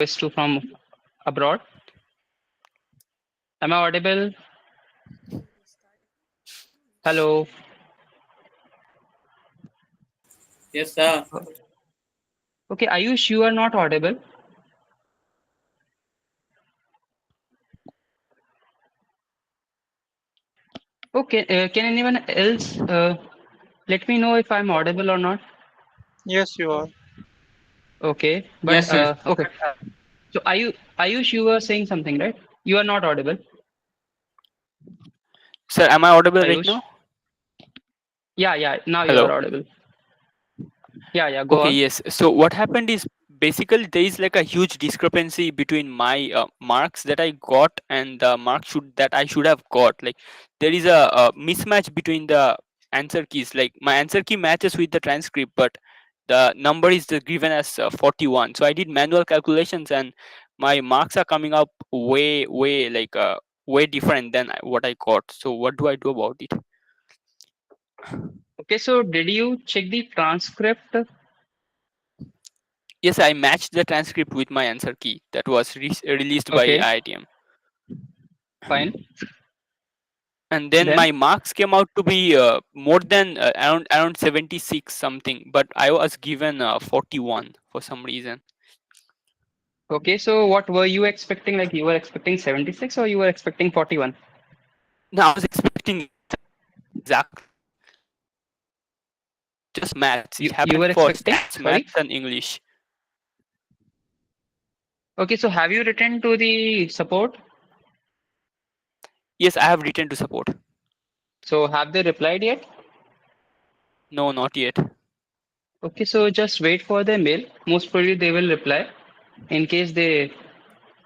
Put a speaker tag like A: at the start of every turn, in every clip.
A: is to from abroad. Am I audible? Hello.
B: Yes, sir.
A: Uh, Okay, Ayush, you are not audible. Okay, can anyone else let me know if I'm audible or not?
C: Yes, you are.
A: Okay, but
B: Yes, sir.
A: okay. So Ayush, you were saying something, right? You are not audible,
C: Sir, am I audible right
A: Ayush.
C: now?
A: Yeah, yeah. Now you are
C: Hello.
A: audible. Yeah, yeah. Go
C: Okay,
A: on.
C: yes. So what happened is basically there is like a huge discrepancy between my marks that I got and the marks that I should have got. Like there is a mismatch between the answer keys. Like my answer key matches with the transcript, but the number is given as 41. So I did manual calculations and my marks are coming up way different than what I got. So what do I do about it?
A: Okay, so did you check the transcript?
C: Yes, I matched the transcript with my answer key that was released by
A: Okay,
C: IITM.
A: fine.
C: And then
A: Then,
C: my marks came out to be more than around 76 something, but I was given 41 for some reason.
A: okay, so what were you expecting? Like you were expecting 76 or you were expecting 41?
C: Now I was expecting exactly just maths. It
A: You
C: happened
A: were
C: for
A: expecting?
C: stats,
A: Sorry.
C: maths, and English.
A: Okay, so have you written to the support?
C: Yes, I have written to support.
A: So have they replied yet?
C: No, not yet.
A: Okay, so just wait for their mail. Most probably they will reply in case they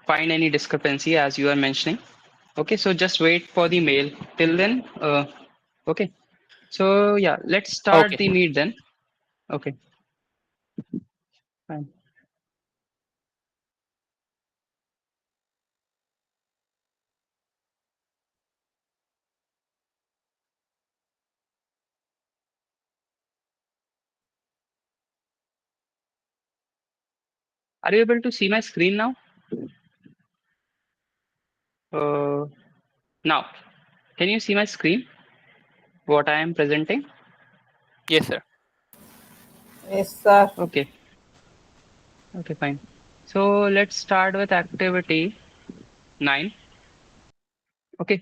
A: find any discrepancy as you are mentioning. Okay, so just wait for the mail. Till then, okay. So yeah, let's start
C: Okay.
A: the meet then. Okay, fine. Are you able to see my screen now? Uh, Now, can you see my screen? What I am presenting?
C: Yes, sir.
B: Yes, sir.
A: Okay, okay, fine. So let's start with activity 9. Okay,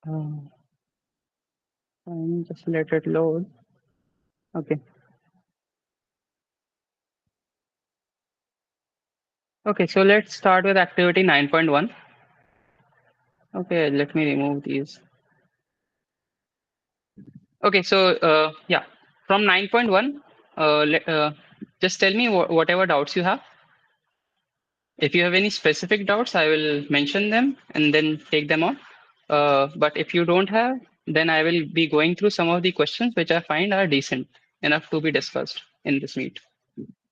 A: uh, fine, just let it load. Okay, okay, so let's start with activity 9.1. Okay, let me remove these. Okay, so yeah, from 9.1, just tell me whatever doubts you have. If you have any specific doubts, I will mention them and then take them on. But if you don't have, then I will be going through some of the questions which I find are decent enough to be discussed in this meet.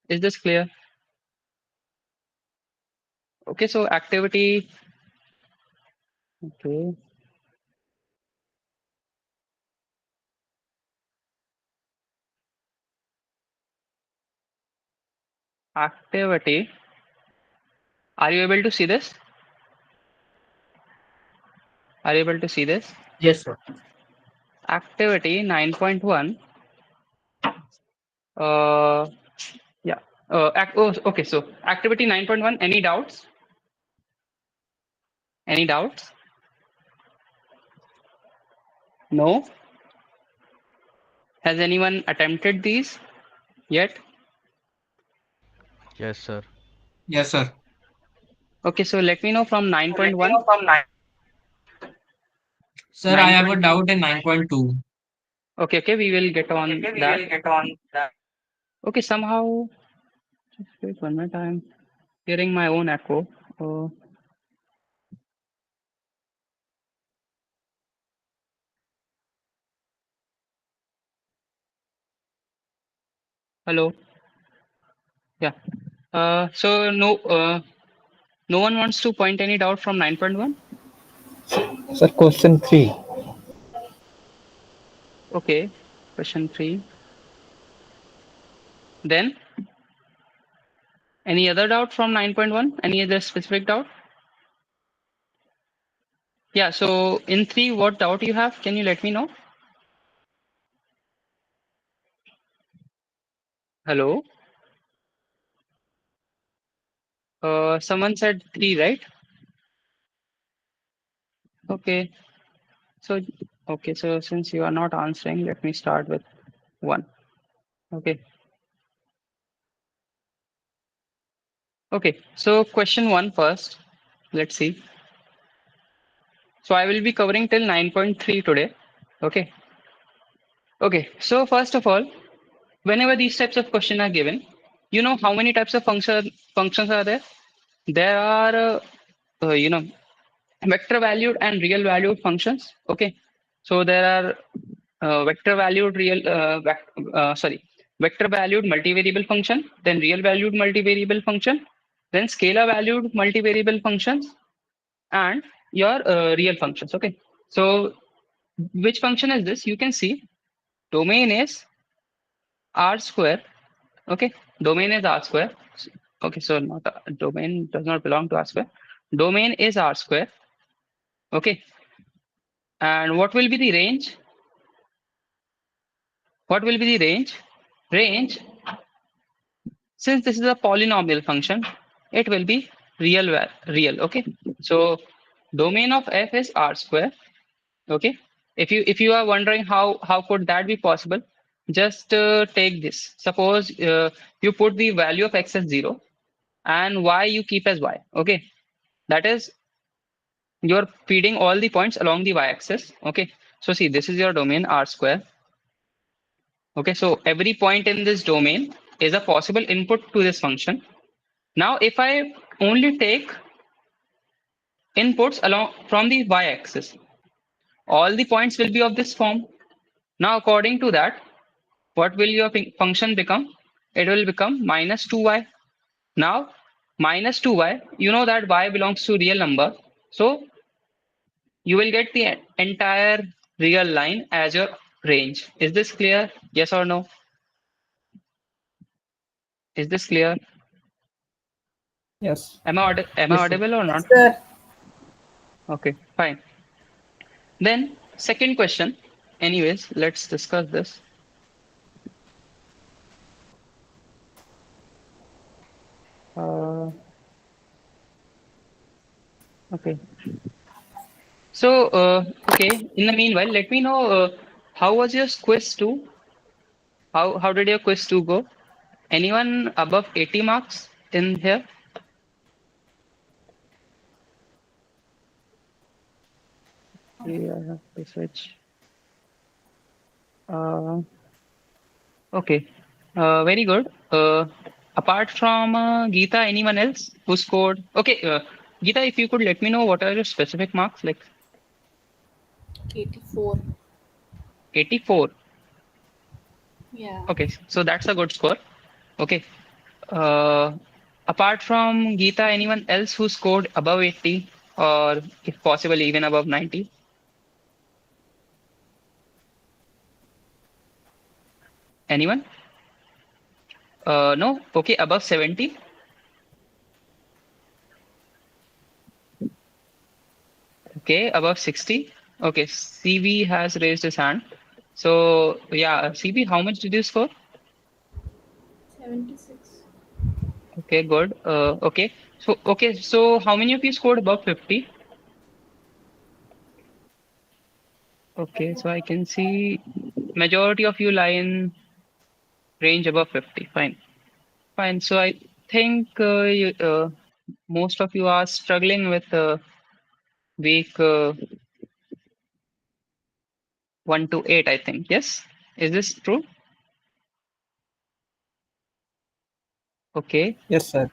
A: Is this clear? Okay, so okay, activity. Are you able to see this? Are you able to see this?
B: Yes, sir.
A: Activity 9.1. Uh, yeah. Oh, okay, so activity 9.1. Any doubts? Any doubts? No? Has anyone attempted these yet?
D: Yes, sir.
B: Yes, sir.
A: Okay, so let me know from
B: Let me
A: 9.1.
B: know from 9. Sir, I have a
A: 9.2.
B: doubt in 9.2.
A: Okay, okay, we will get
B: Okay,
A: on
B: okay, we
A: that.
B: will get on that.
A: Okay, somehow, just wait 1 minute, I'm hearing my own echo. Uh, Hello. Yeah. No one wants to point any doubt from 9.1.
E: Sir, question 3.
A: Okay, question 3. Then, Any other doubt from 9.1? Any other specific doubt? Yeah, so in 3, what doubt you have? Can you let me know? Hello? Someone said 3, right? Okay. So, okay, so since you are not answering, let me start with 1. Okay. Okay, so question 1 first. Let's see. So I will be covering till 9.3 today. Okay. Okay, so first of all, whenever these types of questions are given, you know how many types of functions are there? There are, vector valued and real valued functions. Okay, so there are vector valued vector valued multivariable function, then real valued multivariable function, then scalar valued multivariable functions, and your real functions. Okay, so which function is this? You can see domain is r square. Okay, domain is r square. Okay, so not domain does not belong to r square. Domain is r square. Okay, and what will be the range? What will be the range? Range, since this is a polynomial function, it will be real. Okay, so domain of f is r square. Okay, if you are wondering how could that be possible, just take this. Suppose you put the value of x as 0 and y you keep as y. Okay, that is you're feeding all the points along the y-axis. Okay, so see, this is your domain r square. Okay, so every point in this domain is a possible input to this function. Now, if I only take inputs along from the y-axis, all the points will be of this form. Now, according to that, what will your function become? It will become minus 2y. Now, minus 2y, you know that y belongs to real number. So, you will get the entire real line as your range. Is this clear? Yes or no? Is this clear?
E: Yes.
A: Am I
E: Yes, sir.
A: audible or not?
B: Sir,
A: Okay, fine. Then second question. Anyways, let's discuss this. Okay. So, okay. In the meanwhile, let me know how was your quiz 2? How did your quiz 2 go? Anyone above 80 marks in here? Okay, I have to switch. Uh, okay. Very good. Apart from Geeta, anyone else who scored? Okay, Geeta, if you could let me know what are your specific marks, like
D: 84.
A: 84.
D: Yeah.
A: Okay, so that's a good score. Okay. Uh, apart from Geeta, anyone else who scored above 80 or if possible even above 90? Anyone? No? Okay, above 70? Okay, above 60? Okay, CB has raised his hand. So, yeah, CB, how much did you score?
D: 76.
A: Okay, good. So how many of you scored above 50? Okay, so I can see majority of you lie in range above 50. Fine. Fine. So I think most of you are struggling with week 1 to 8, I think. Yes? Is this true? Okay.
E: Yes, sir.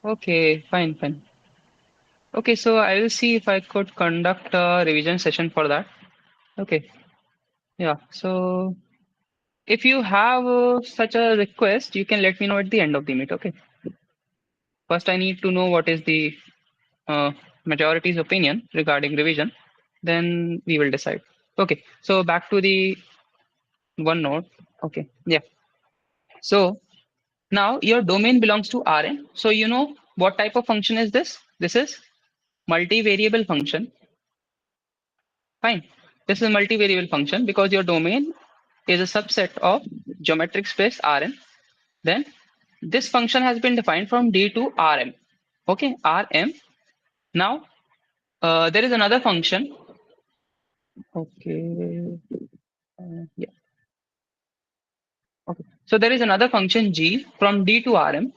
A: Okay, fine. Okay, so I will see if I could conduct a revision session for that. Okay. Yeah. So if you have such a request, you can let me know at the end of the meet. Okay. First, I need to know what is the uh, majority's opinion regarding revision. Then we will decide. Okay. So back to the OneNote. Okay. Yeah. So Now your domain belongs to Rn. So you know what type of function is this? This is multivariable function. Fine. This is a multivariable function because your domain is a subset of geometric space Rn. Then this function has been defined from D to Rm. Okay, Rm. Now there is another function. Okay. Yeah. Okay. So there is another function G from D to Rm.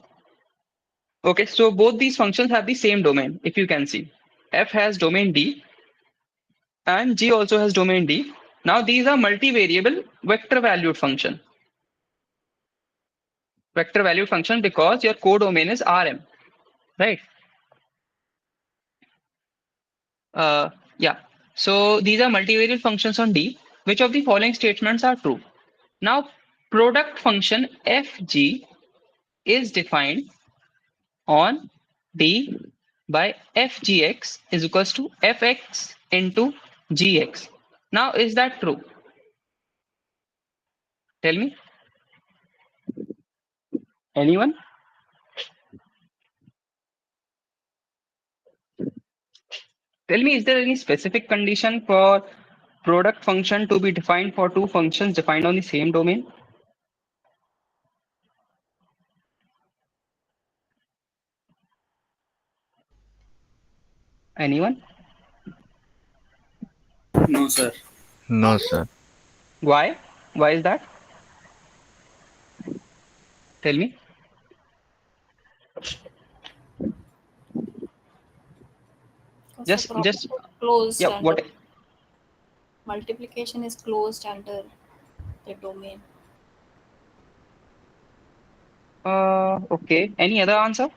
A: Okay, so both these functions have the same domain, if you can see. F has domain D and G also has domain D. Now these are multivariable vector valued function. Vector valued function because your codomain is Rm, right? Yeah. So these are multivariate functions on D. Which of the following statements are true? Now product function Fg is defined on D by Fgx is equals to Fx into Gx. Now is that true? Tell me. Anyone? Tell me, is there any specific condition for product function to be defined for two functions defined on the same domain? Anyone?
C: No, sir.
E: No, sir.
A: Why? Why is that? Tell me.
D: Because the
A: Just,
D: product
A: just,
D: is closed
A: yeah.
D: under
A: What?
D: multiplication is closed under the domain.
A: Okay. Any other answer?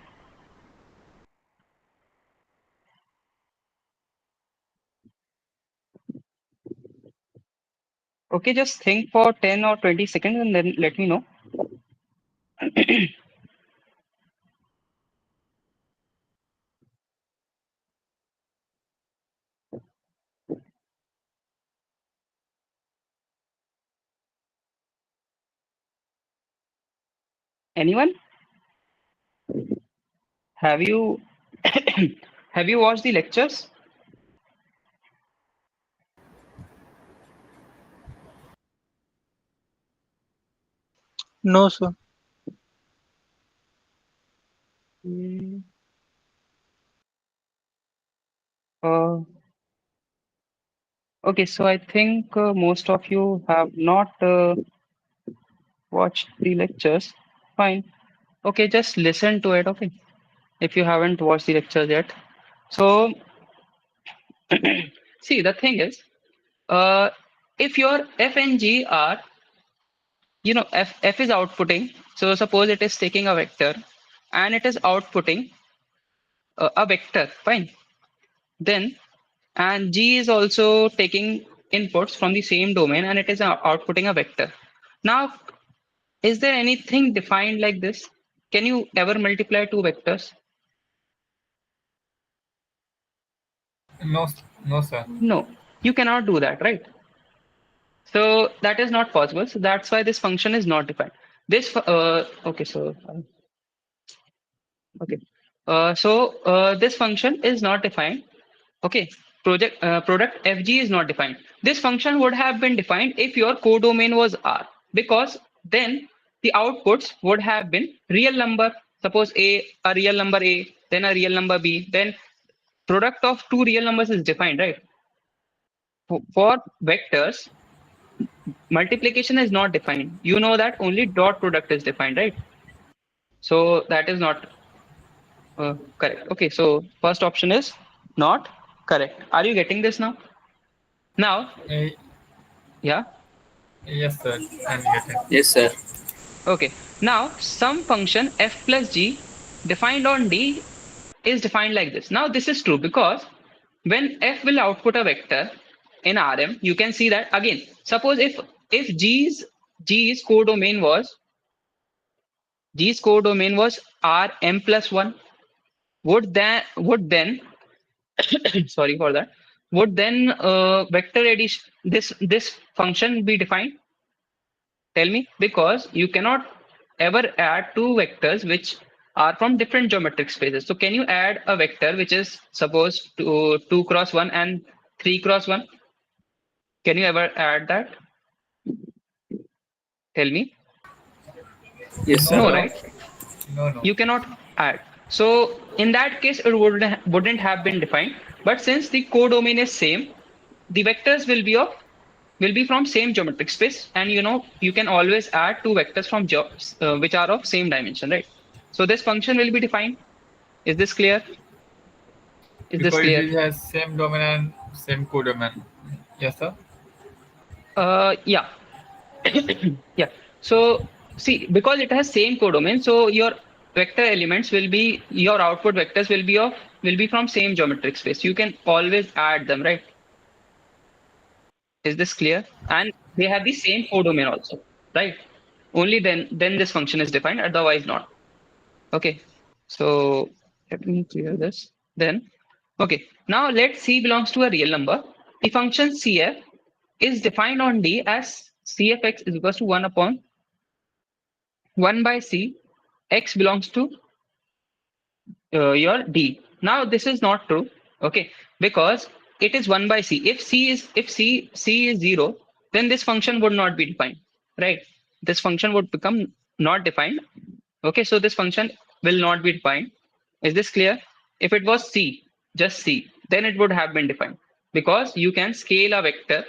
A: Okay, just think for 10 or 20 seconds and then let me know. Anyone? Have you have you watched the lectures?
F: No, sir.
A: Mm, Uh, okay, so I think most of you have not watched the lectures. Fine. Okay, just listen to it. Okay, if you haven't watched the lectures yet. So see, the thing is, uh, if your f and g are, f is outputting. So suppose it is taking a vector, and it is outputting a vector. Fine. Then and G is also taking inputs from the same domain and it is outputting a vector. Now, is there anything defined like this? Can you ever multiply two vectors?
B: No, no, sir.
A: No, you cannot do that, right? So that is not possible. So that's why this function is not defined. This function is not defined. Okay, product fg is not defined. This function would have been defined if your codomain was R, because then the outputs would have been real number. Suppose a real number A, then a real number B, then product of two real numbers is defined, right? For vectors, multiplication is not defined. You know that only dot product is defined, right? So that is not correct. Okay, so first option is not correct. Are you getting this now? Now,
B: Eh,
A: yeah.
B: yes, sir. I'm getting.
C: Yes, sir.
A: Okay. Now, some function f plus g defined on D is defined like this. Now, this is true because when f will output a vector in Rm, you can see that again. Suppose if G's codomain was Rm plus one, would then sorry for that, would then vector addition this function be defined? Tell me, because you cannot ever add two vectors which are from different geometric spaces. So can you add a vector which is suppose to 2 cross 1 and 3 cross 1? Can you ever add that? Tell me.
G: Yes,
B: No,
A: No,
G: sir.
B: sir.
A: right?
B: No.
A: You cannot add. So in that case, it wouldn't have been defined. But since the codomain is same, the vectors will be from same geometric space, and you can always add two vectors from which are of same dimension, right? So this function will be defined. Is this clear? Is this
B: Because
A: clear?
B: it has same domain and same codomain. Yes, sir.
A: Yeah. Yeah. So see, because it has same codomain, so your vector elements will be your output vectors will be from same geometric space. You can always add them, right? Is this clear? And they have the same codomain also, right? Only then this function is defined, otherwise not. Okay. So let me clear this. Then okay. Now let C belongs to a real number. The function CF is defined on D as CFX is equals to 1 upon 1 by C. X belongs to your D. Now this is not true, okay, because it is 1 by C. If C is 0, then this function would not be defined, right? This function would become not defined. Okay, so this function will not be defined. Is this clear? If it was C, just C, then it would have been defined, because you can scale a vector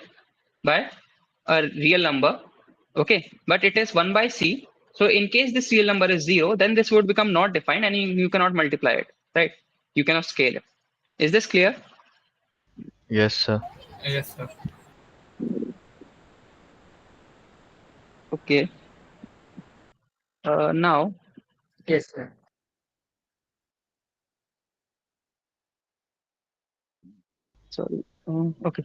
A: by a real number. Okay, but it is 1 by C. So in case this real number is 0, then this would become not defined, and you cannot multiply it, right? You cannot scale it. Is this clear?
E: Yes, sir.
B: Yes, sir.
A: Okay. Now,
G: Yes, sir.
A: sorry. Okay.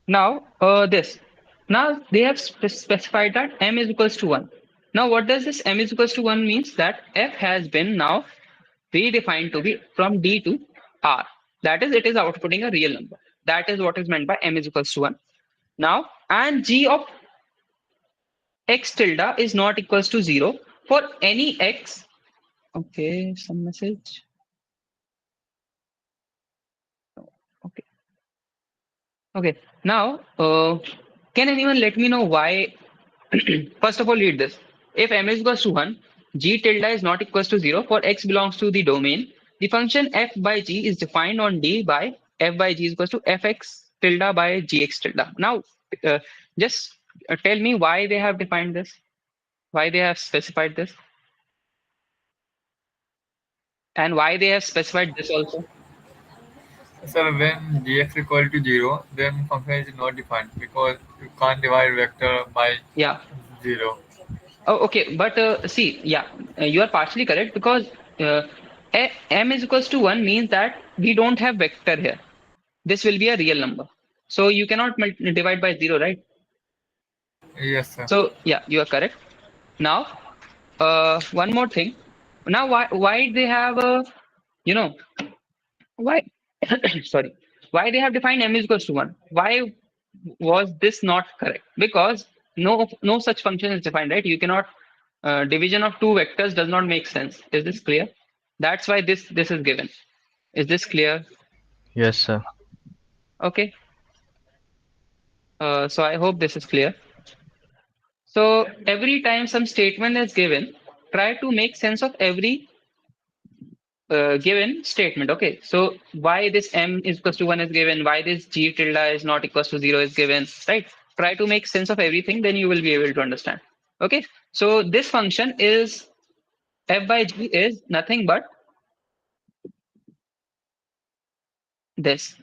A: Now, this. Now they have specified that m is equals to 1. Now, what does this m is equals to 1 means? That f has been now redefined to be from D to R. That is, it is outputting a real number. That is what is meant by m is equals to 1. Now, and g of x tilde is not equals to 0 for any x. Okay, some message. Okay. Okay. Now, can anyone let me know why? First of all, read this. If m is equals to 1, g tilde is not equals to 0 for x belongs to the domain. The function f by g is defined on D by f by g is equals to fx tilde by gx tilde. Now, uh, just tell me why they have defined this, why they have specified this, and why they have specified this also.
B: Sir, when dx equal to 0, then function is not defined because you can't divide vector by
A: Yeah.
B: 0.
A: Oh, okay. But see, yeah, you are partially correct, because uh, m is equals to 1 means that we don't have vector here. This will be a real number. So you cannot divide by 0, right?
B: Yes, sir.
A: So yeah, you are correct. Now, one more thing. Now, why they have you know, why, sorry, why they have defined m is equals to 1? Why was this not correct? Because no such function is defined, right? You cannot, division of two vectors does not make sense. Is this clear? That's why this is given. Is this clear?
E: Yes, sir.
A: Okay. So I hope this is clear. So every time some statement is given, try to make sense of every given statement. Okay, so why this m is equals to 1 is given, why this g tilde is not equals to 0 is given, right? Try to make sense of everything, then you will be able to understand. Okay, so this function is f by g is nothing but this.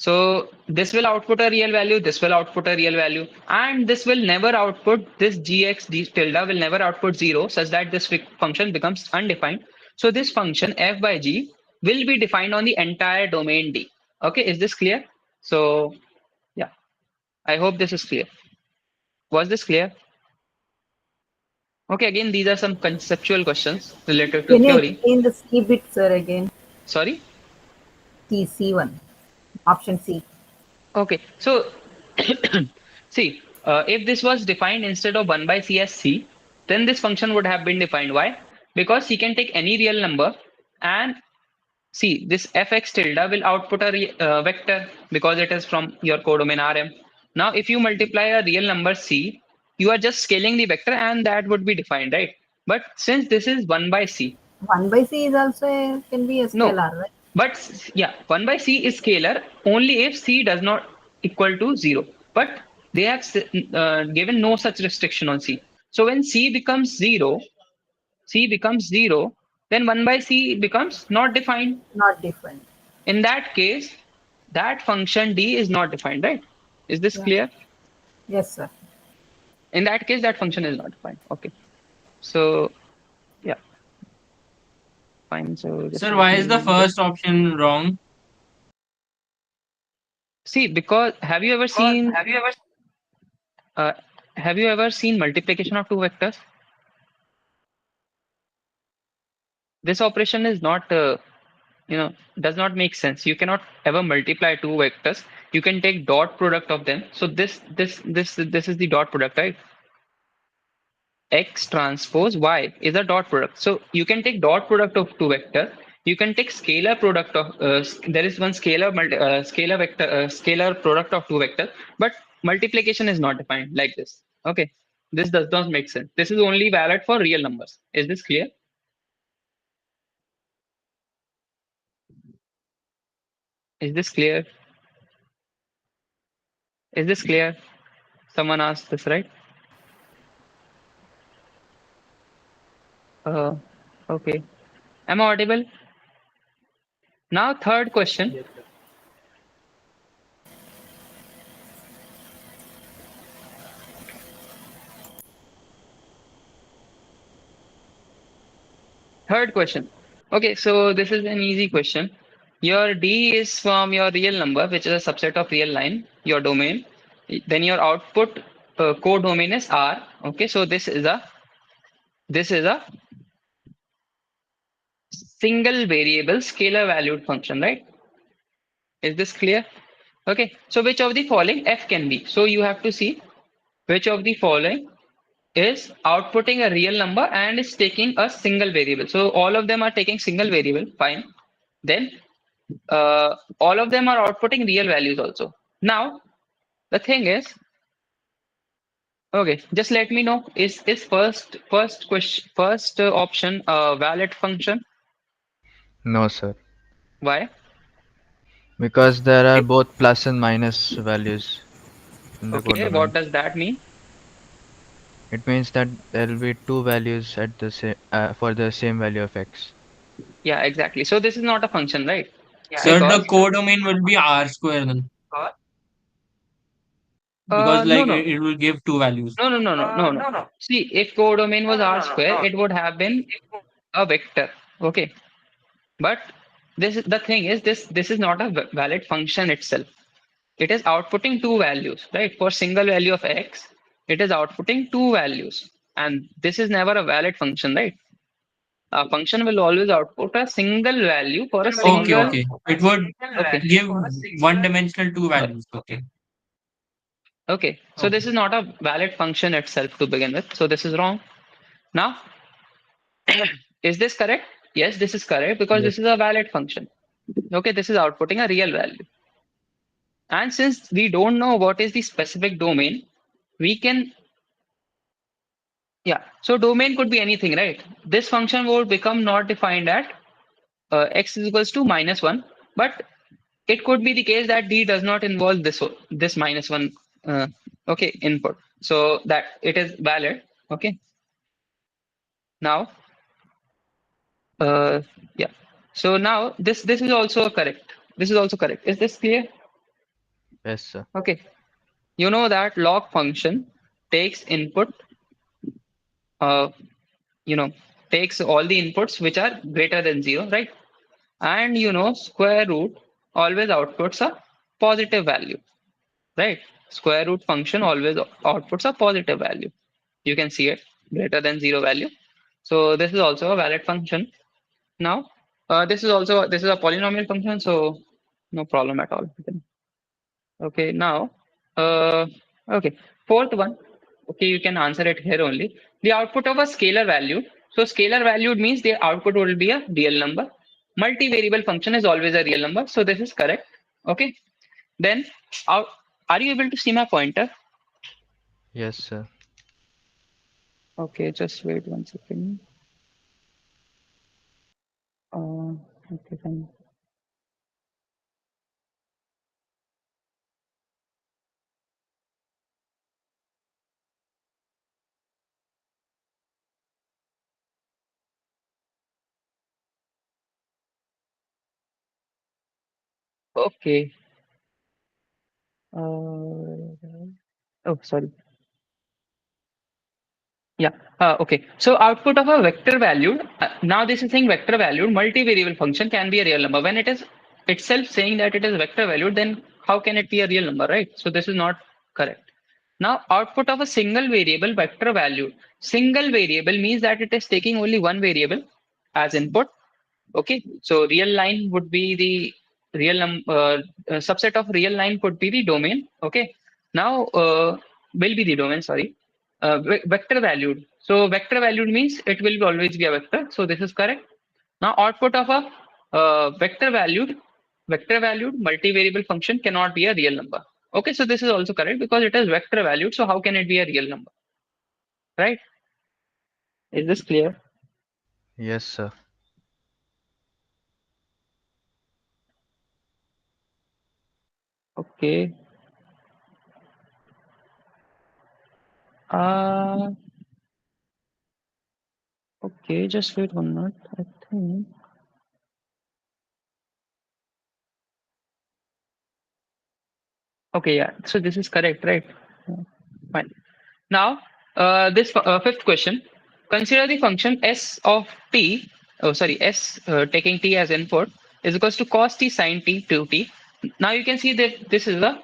A: So this will output a real value, this will output a real value, and this will never output, this gx d tilde will never output 0, such that this function becomes undefined. So this function f by g will be defined on the entire domain D. Okay, is this clear? So yeah, I hope this is clear. Was this clear? Okay, again, these are some conceptual questions related to
H: Can you
A: theory.
H: explain the C bit, sir, again?
A: Sorry?
H: C1, option C.
A: Okay, so see, if this was defined instead of 1 by c as c, then this function would have been defined. Why? Because c can take any real number, and see this fx tilde will output a vector because it is from your codomain Rm. Now, if you multiply a real number c, you are just scaling the vector, and that would be defined, right? But since this is 1 by c,
H: 1 by c is also can be a
A: no,
H: scalar, right?
A: but yeah, 1 by c is scalar only if c does not equal to 0. But they have given no such restriction on c. So when c becomes 0, then 1 by c becomes not defined.
H: Not defined.
A: In that case, that function d is not defined, right? Is this
H: Yeah.
A: clear?
H: Yes, sir.
A: In that case, that function is not defined. Okay. So yeah, fine. So just
I: Sir,
A: let
I: why is the
A: me
I: first option wrong?
A: see, because have you ever seen uh, multiplication of two vectors? This operation is not does not make sense. You cannot ever multiply two vectors. You can take dot product of them. So this is the dot product, right? X transpose Y is a dot product. So you can take dot product of two vectors. You can take scalar product of there is one scalar vector scalar product of two vectors, but multiplication is not defined like this. Okay, this does not make sense. This is only valid for real numbers. Is this clear? Is this clear? Is this clear? Someone asked this, right? Okay. Am I audible? Now, third question.
G: Yes, sir.
A: Third question. Okay, so this is an easy question. Your D is from your real number, which is a subset of real line, your domain. Then your output codomain is R. Okay, so this is a single variable scalar valued function, right? Is this clear? Okay, so which of the following f can be? So you have to see which of the following is outputting a real number and is taking a single variable. So all of them are taking single variable, fine. Then all of them are outputting real values also. Now, the thing is, okay, just let me know, is first option a valid function?
E: No, sir.
A: Why?
E: Because there are both plus and minus values in the
A: Okay, what
E: codomain.
A: does that mean?
E: It means that there will be two values at the same for the same value of x.
A: Yeah, exactly. So this is not a function, right?
I: Sir, the
A: Because
I: codomain will be R square then. Because
A: no,
I: like
A: no,
I: it will give two values.
A: no. See, if codomain was R square, it would have been a vector. Okay, but the thing is this is not a valid function itself. It is outputting two values, right? For single value of x, it is outputting two values, and this is never a valid function, right? A function will always output a single value for a
I: Okay,
A: single.
I: okay. It would
A: Okay,
I: give one dimensional two values. Okay.
A: okay. So this
I: Okay.
A: is not a valid function itself to begin with. So this is wrong. Now, is this correct? Yes, this is correct because
E: Yes.
A: this is a valid function. Okay, this is outputting a real value. And since we don't know what is the specific domain, we can, yeah, so domain could be anything, right? This function would become not defined at x is equals to -1, but it could be the case that D does not involve this -1, okay, input. So that it is valid, okay? Now, uh, yeah. So now this is also correct. This is also correct. Is this clear?
E: Yes, sir.
A: Okay. You know that log function takes input, uh, you know, takes all the inputs which are greater than 0, right? And square root always outputs a positive value, right? Square root function always outputs a positive value. You can see it, greater than 0 value. So this is also a valid function. Now, this is a polynomial function, so no problem at all. Okay, now, okay. Fourth one, okay, you can answer it here only. The output of a scalar value. So scalar valued means the output will be a real number. Multivariable function is always a real number. So this is correct. Okay. Then are you able to see my pointer?
E: Yes, sir.
A: Okay, just wait 1 second. Okay, fine. Okay. Oh, sorry. Yeah. Okay. So output of a vector valued. Now this is saying vector valued multivariable function can be a real number. When it is itself saying that it is vector valued, then how can it be a real number, right? So this is not correct. Now output of a single variable vector valued. Single variable means that it is taking only one variable as input. Okay. So real line would be the subset of real line could be the domain. Okay. Now will be the domain. Sorry. Vector valued. So vector valued means it will always be a vector. So this is correct. Now output of a vector valued multivariable function cannot be a real number. Okay, so this is also correct because it is vector valued. So how can it be a real number? Right? Is this clear?
E: Yes, sir.
A: Okay. Uh okay, just wait 1 minute. I think. Okay, yeah. So this is correct, right? Yeah, fine. Now, this fifth question. Consider the function s of t. Oh, sorry, s taking t as input is equals to cos t sine t to t. Now you can see that this is a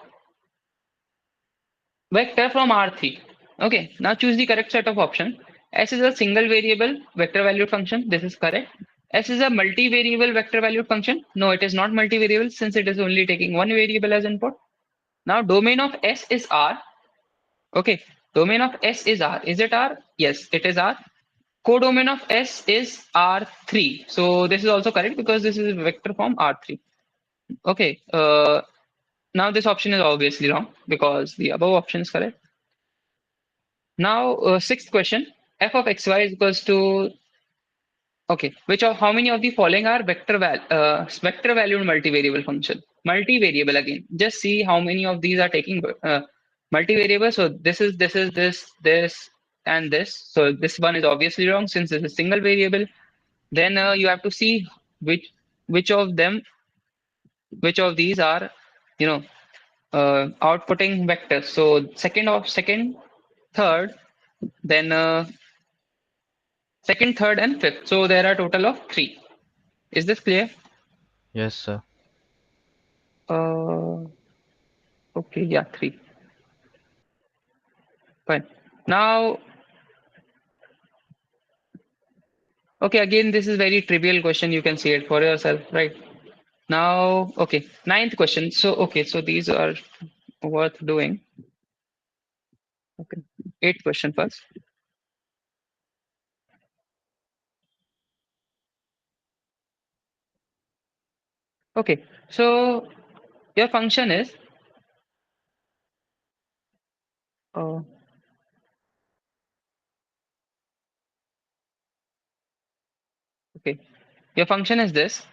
A: vector from R3. Okay. Now choose the correct set of option. S is a single variable vector valued function. This is correct. S is a multivariable vector valued function. No, it is not multivariable since it is only taking one variable as input. Now domain of S is R. Okay, domain of S is R. Is it R? Yes, it is R. Codomain of S is R3. So this is also correct because this is a vector from R3. Okay, now this option is obviously wrong because the above option is correct. Now, sixth question, f of xy is equals to, okay, how many of the following are vector valued multivariable function? Multivariable again. Just see how many of these are taking multivariable. So this, and this. So this one is obviously wrong since this is single variable. Then you have to see which which of them, which of these are, you know, outputting vectors. So second, third, then second, third, and fifth. So there are total of three. Is this clear?
E: Yes, sir.
A: Uh, okay, yeah, three. Fine. Now, okay, again, this is very trivial question. You can see it for yourself, right? Now, okay, ninth question. So, okay, so these are worth doing. Okay, eighth question first. Okay, so your function is uh, okay, your function is this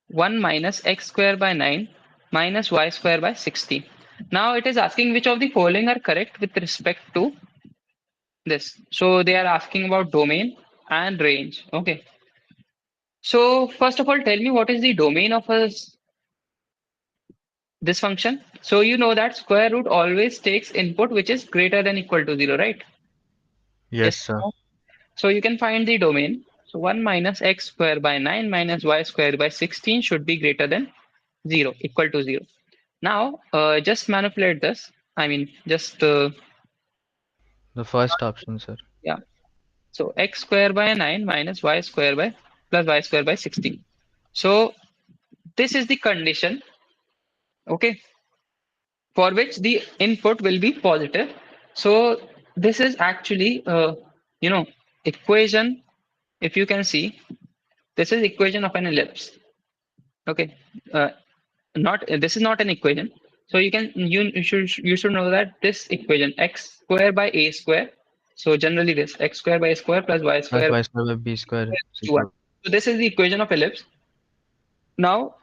A: 1 minus x square by 9 minus y square by 16. Now it is asking which of the following are correct with respect to this. So they are asking about domain and range. Okay. So first of all, tell me what is the domain of this function. So you know that square root always takes input which is greater than equal to 0, right?
E: Yes,
A: Yes.
E: sir.
A: So you can find the domain. So 1 minus x square by 9 minus y square by 16 should be greater than 0, equal to 0. Now just manipulate this. I mean, just
E: The first option, sir.
A: yeah. So x square by 9 minus y square by plus y square by 16. So this is the condition. Okay. for which the input will be positive. So this is actually, equation. If you can see, this is equation of an ellipse. Okay, not this is not an equation. So you should know that this equation x square by a square. So generally this x square by a square plus y
E: Plus
A: square
E: y square by b square is
A: to 1.
E: equal.
A: So this is the equation of ellipse. Now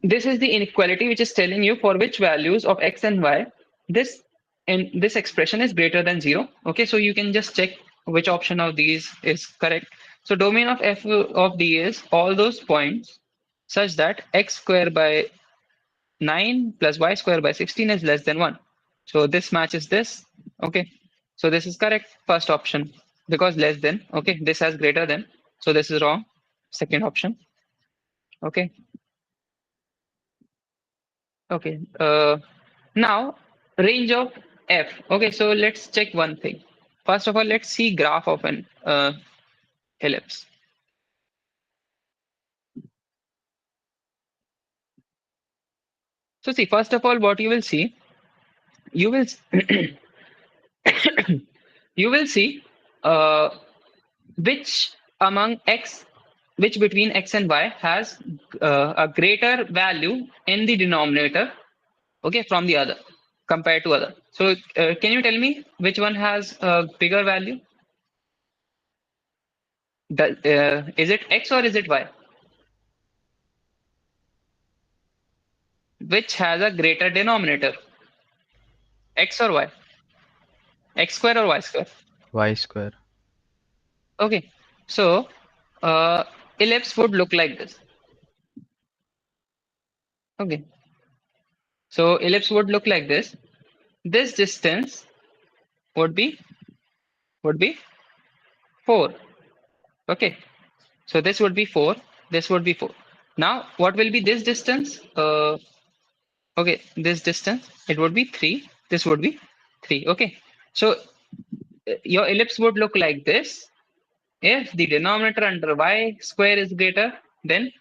A: this is the inequality which is telling you for which values of x and y this expression is greater than 0. Okay, so you can just check which option of these is correct. So domain of f of d is all those points such that x square by 9 plus y square by 16 is less than 1. So this matches this. Okay, so this is correct, first option, because less than. Okay, this has greater than, so this is wrong, second option. Okay. Okay. Now range of f. Okay, so let's check one thing. First of all, let's see graph of an ellipse. So see, first of all, what you will see, you will you will see uh, which among x, which between x and y has a greater value in the denominator. Okay, from the other compared to other. So can you tell me which one has a bigger value? Is it x or is it y? Which has a greater denominator, x or y? X square or y square?
E: Y square.
A: Okay, so uh, ellipse would look like this. Okay, so ellipse would look like this. This distance would be 4. Okay, so this would be 4, this would be 4. Now what will be this distance? Okay, this distance, it would be 3, this would be 3. Okay, so your ellipse would look like this if the denominator under y square is greater than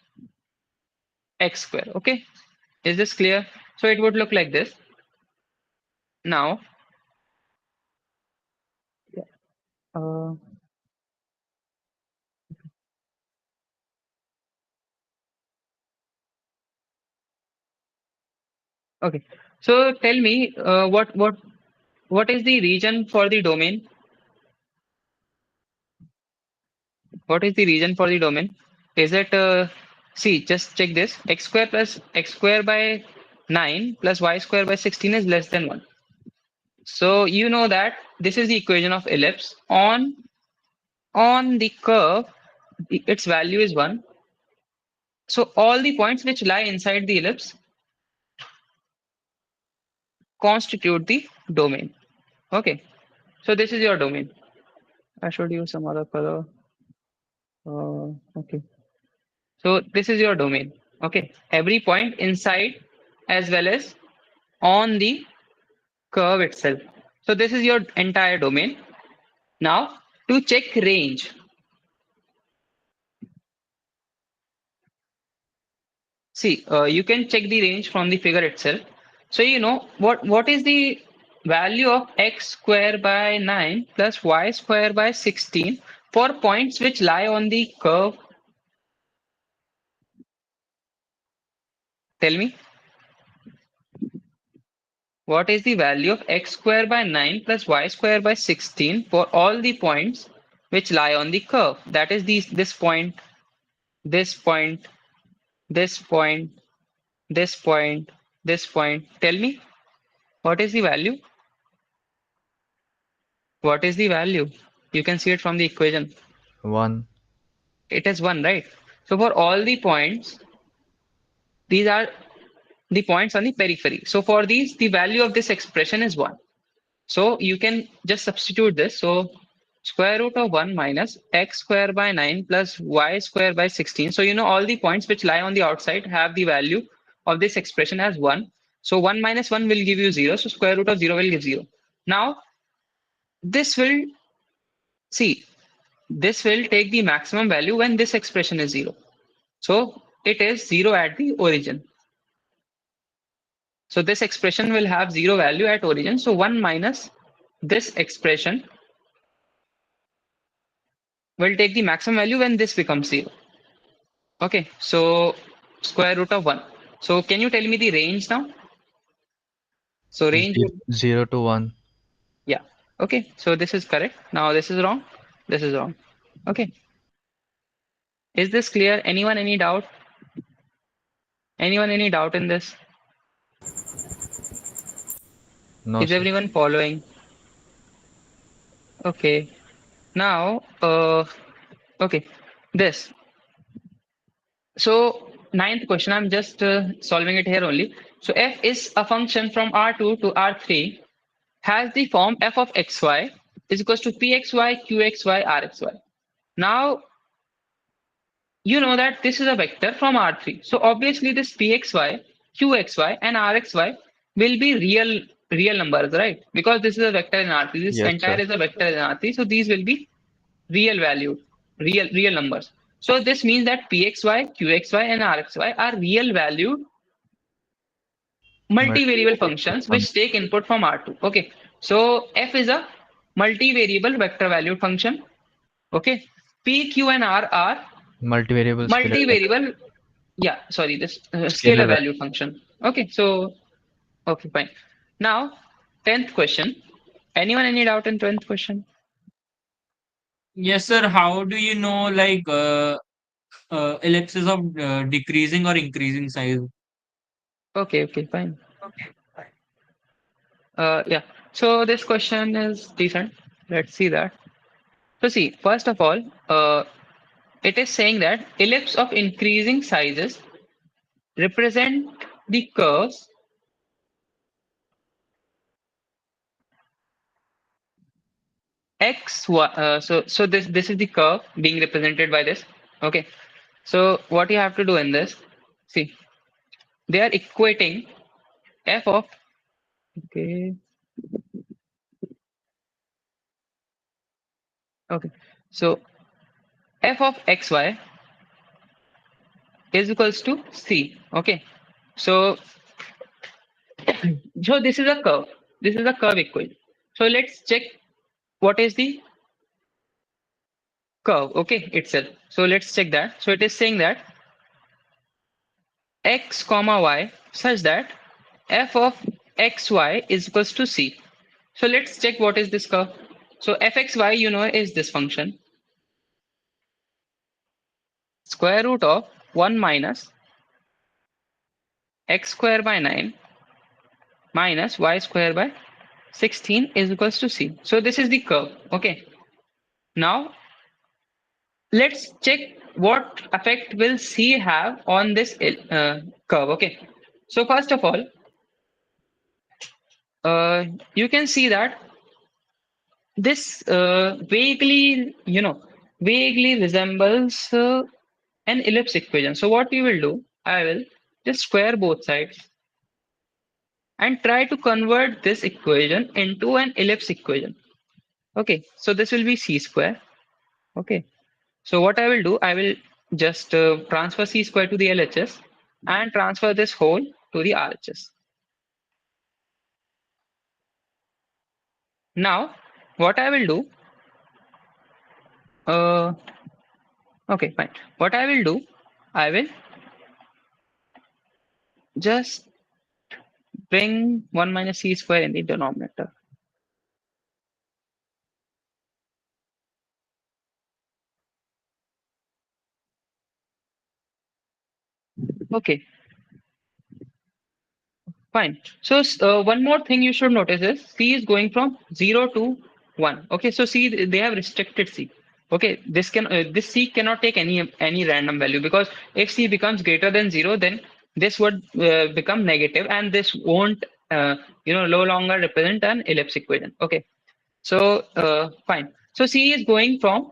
A: x square. Okay, is this clear? So it would look like this. Now uh, okay, so tell me what is the region for the domain? What is the region for the domain? Is it see, just check this, x square plus x square by 9 plus y square by 16 is less than 1. So you know that this is the equation of ellipse. On the curve, its value is 1. So all the points which lie inside the ellipse constitute the domain. Okay, so this is your domain. I should use some other color. Okay, so this is your domain. Okay, every point inside as well as on the curve itself. So this is your entire domain. Now to check range, see, you can check the range from the figure itself. So you know what is the value of x square by 9 plus y square by 16 for points which lie on the curve? Tell me, what is the value of x square by 9 plus y square by 16 for all the points which lie on the curve? That is this point, this point, this point, this point, this point. Tell me, what is the value? What is the value? You can see it from the equation.
E: 1.
A: It is 1, right? So for all the points, these are the points on the periphery. So for these, the value of this expression is 1. So you can just substitute this. So square root of 1 minus x square by 9 plus y square by 16. So you know all the points which lie on the outside have the value of this expression as 1. So 1 minus 1 will give you 0. So square root of 0 will give 0. Now this will, see, this will take the maximum value when this expression is 0. So it is 0 at the origin. So this expression will have 0 value at origin. So 1 minus this expression will take the maximum value when this becomes 0. Okay, so square root of 1. So can you tell me the range now? So range would,
E: 0 to 1.
A: yeah. Okay, so this is correct. Now this is wrong. This is wrong. Okay. Is this clear? Anyone any doubt? Anyone any doubt in this?
E: No,
A: Is
E: sir.
A: everyone following? Okay. Now, okay. This. So ninth question, I'm just solving it here only. So f is a function from R2 to R3 has the form f of xy is equals to pxy, qxy, rxy. Now, you know that this is a vector from R3. So obviously this pxy, qxy, and rxy will be real numbers, right? Because this is a vector in R3. This
E: Yes,
A: entire
E: sir.
A: is a vector in R3. So these will be real value, real numbers. So this means that pxy, qxy, and rxy are real valued multivariable functions
E: Fun-
A: which take input from R2. Okay, so f is a multivariable vector valued function. Okay, p, q, and r are
E: Multivariable
A: multivariable. Yeah, sorry, this scalar
E: scalar value.
A: value function. Okay, so okay, fine. Now, 10th question. Anyone any doubt in 10th question?
I: Yes, sir. How do you know like ellipses of decreasing or increasing size?
A: Okay, fine. Yeah. So this question is decent. Let's see that. So see, first of all, it is saying that ellipse of increasing sizes represent the curves x y. So this is the curve being represented by this. Okay. So what you have to do in this, see, they are equating f of okay okay. So f of xy is equals to c. Okay. So this is a curve. This is a curve equation. So let's check what is the curve. Okay, itself. So let's check that. So it is saying that x comma y such that f of xy is equals to c. So let's check what is this curve. So fxy, you know, is this function square root of 1 minus x square by 9 minus y square by 16 is equals to c. So this is the curve. Okay. Now let's check what effect will c have on this curve. Okay. So first of all, you can see that this vaguely resembles an ellipse equation. So what we will do, I will just square both sides and try to convert this equation into an ellipse equation. Okay, so this will be c square. Okay, so what I will do, I will just transfer c square to the LHS and transfer this whole to the RHS. Now, what I will do, uh, okay, fine. What I will do, I will just bring 1 minus c square in the denominator. Okay, fine. So one more thing you should notice is c is going from 0 to 1. Okay, so see they have restricted c. Okay, this c cannot take any random value because if c becomes greater than 0, then this would become negative and this won't no longer represent an ellipse equation. Okay, so fine. So c is going from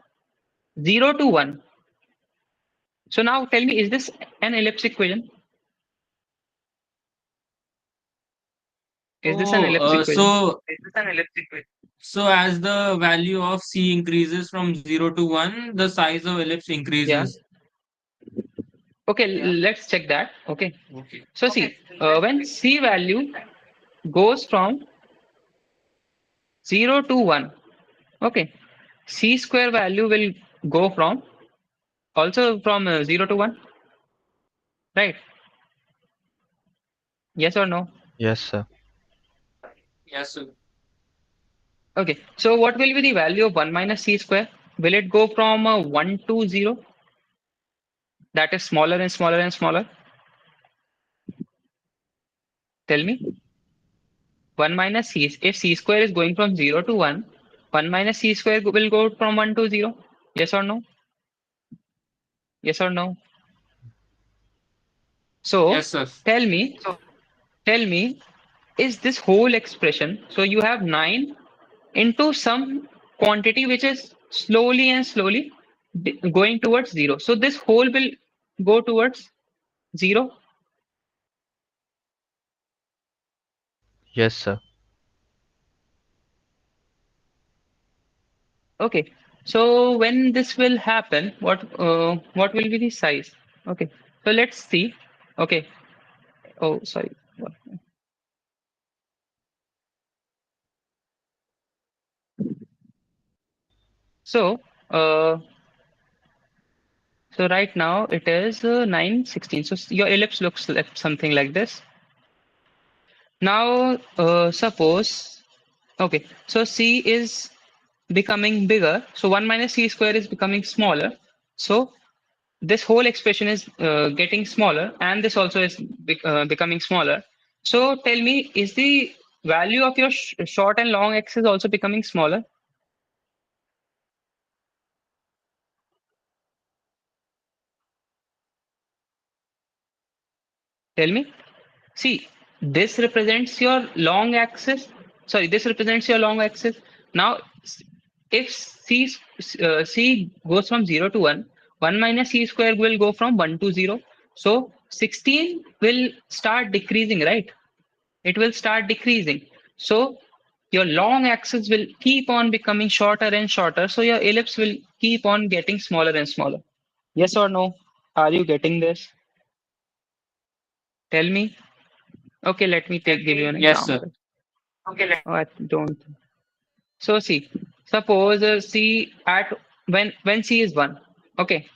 A: 0 to 1. So now tell me, is this an ellipse equation? Is this an
I: Oh,
A: ellipse equation?
I: so as the value of c increases from 0 to 1, the size of ellipse
A: Yeah.
I: increases.
A: Okay, let's check that. Okay.
I: Okay.
A: So see, when C value goes from 0 to 1, okay, C square value will go from also from 0 to 1, right? Yes or no?
E: Yes, sir.
I: Yes, sir.
A: Okay, so what will be the value of 1 minus C square? Will it go from 1 to 0? That is smaller and smaller and smaller. Tell me. 1 minus C, if C square is going from 0 to 1, 1 minus C square will go from 1 to 0. Yes or no? Yes or no? So
I: Yes, sir.
A: tell me, is this whole expression, so you have 9 into some quantity which is slowly and slowly going towards 0. So this whole will go towards 0.
E: Yes, sir.
A: Okay. So when this will happen, what will be the size? Okay. So let's see. Okay. Oh, sorry. So, so right now it is 916. So your ellipse looks like something like this. Now, suppose, okay, so C is becoming bigger. So 1 minus C square is becoming smaller. So this whole expression is getting smaller, and this also is becoming smaller. So tell me, is the value of your short and long axis also becoming smaller? Tell me. See, this represents your long axis. Sorry, this represents your long axis. Now, if C goes from 0 to 1, 1 minus C square will go from 1 to 0. So 16 will start decreasing, right? It will start decreasing. So your long axis will keep on becoming shorter and shorter. So your ellipse will keep on getting smaller and smaller. Yes or no? Are you getting this? Tell me. Okay, let me give you an
I: Yes, sir.
A: example. Oh, I don't. So see, suppose C at when C is 1. Okay,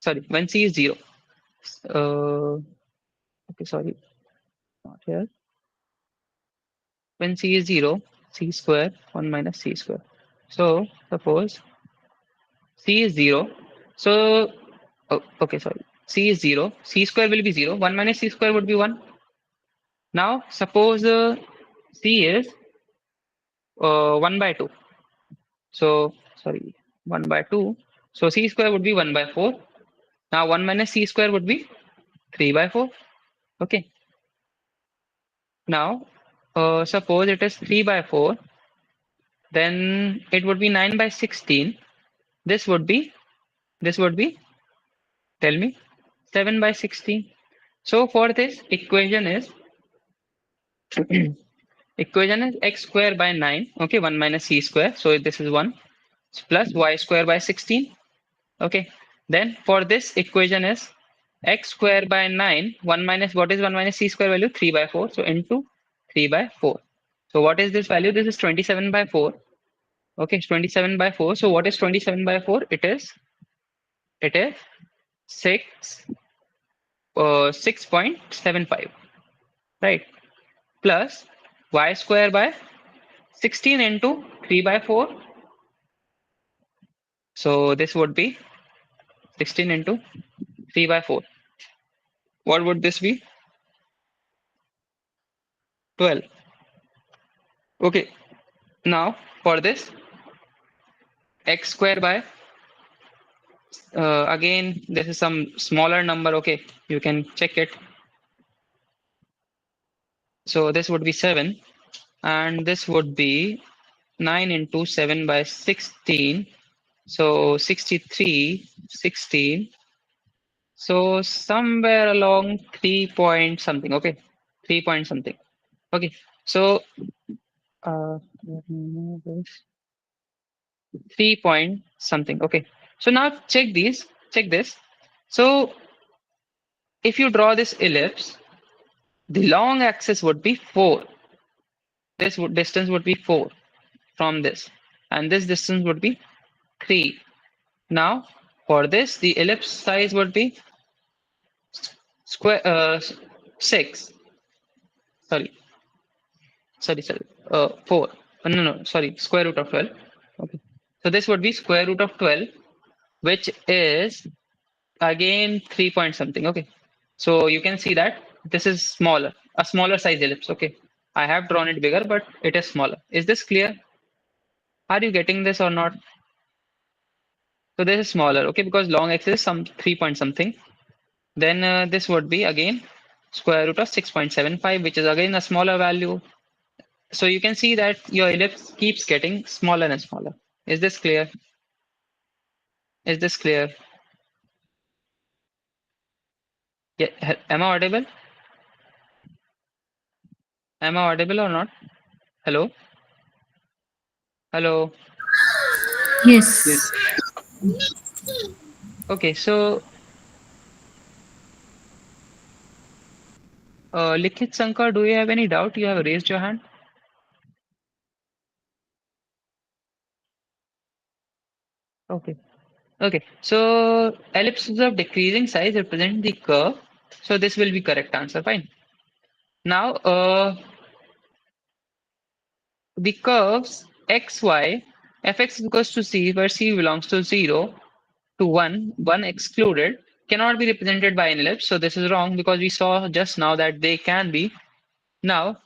A: sorry, when C is 0. Okay, sorry, not here. When C is 0, C square 1 minus C square. So suppose C is 0. So okay, sorry. C is 0. C square will be 0. 1 minus C square would be 1. Now suppose C is 1 by 2. So sorry, 1 by 2. So C square would be 1 by 4. Now 1 minus C square would be 3 by 4. Okay. Now suppose it is 3 by 4. Then it would be 9 by 16. This would be, tell me, 7 by 16. So for this equation is x square by 9. Okay, 1 minus C square. So this is 1 plus y square by 16. Okay. Then for this equation is x square by 9, 1 minus, what is 1 minus C square value? 3 by 4. So into 3 by 4. So what is this value? This is 27 by 4. Okay, 27 by 4. So what is 27 by 4? It is 6 6.75, right? Plus y square by 16 into 3 by 4. So this would be 16 into 3 by 4. What would this be? 12. Okay. Now for this x square by again this is some smaller number. Okay, you can check it. So this would be 7, and this would be 9 into 7 by 16. So 63, 16. So somewhere along 3 point something. Okay, 3 point something. Okay, so let me move this. 3 point something. Okay, so now check these. Check this. So if you draw this ellipse, the long axis would be 4. This distance would be 4 from this, and this distance would be 3. Now, for this, the ellipse size would be square 6. Sorry, 4. No, sorry, square root of 12. Okay, so this would be square root of 12, which is again 3 point something. Okay, so you can see that this is smaller, a smaller size ellipse. Okay, I have drawn it bigger, but it is smaller. Is this clear? Are you getting this or not? So this is smaller, okay, because long axis is some 3 point something. Then this would be again square root of 6.75, which is again a smaller value. So you can see that your ellipse keeps getting smaller and smaller. Is this clear? Is this clear? Yeah, am I audible? Am I audible or not? Hello? Hello?
G: Yes.
A: Okay, so Likhit Sankar, do you have any doubt? You have raised your hand. Okay. Okay. So ellipses of decreasing size represent the curve. So this will be correct answer. Fine. Now the curves x, y, fx is equals to c, where c belongs to 0 to 1, 1 excluded, cannot be represented by an ellipse. So this is wrong because we saw just now that they can be. Now,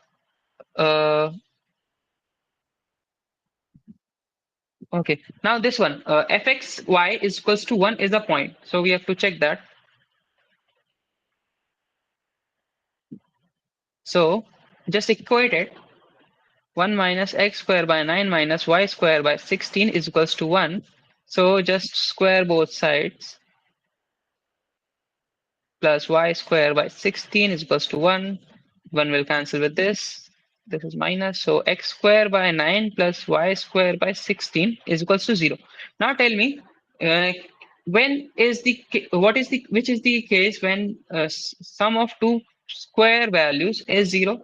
A: okay. Now this one, fx, y is equals to 1 is a point. So we have to check that. So just equate it. 1 minus x square by 9 minus y square by 16 is equals to 1. So just square both sides. Plus y square by 16 is equals to 1. 1 will cancel with this. This is minus. So x square by 9 plus y square by 16 is equals to 0. Now tell me, when is the which is the case when sum of two square values is 0?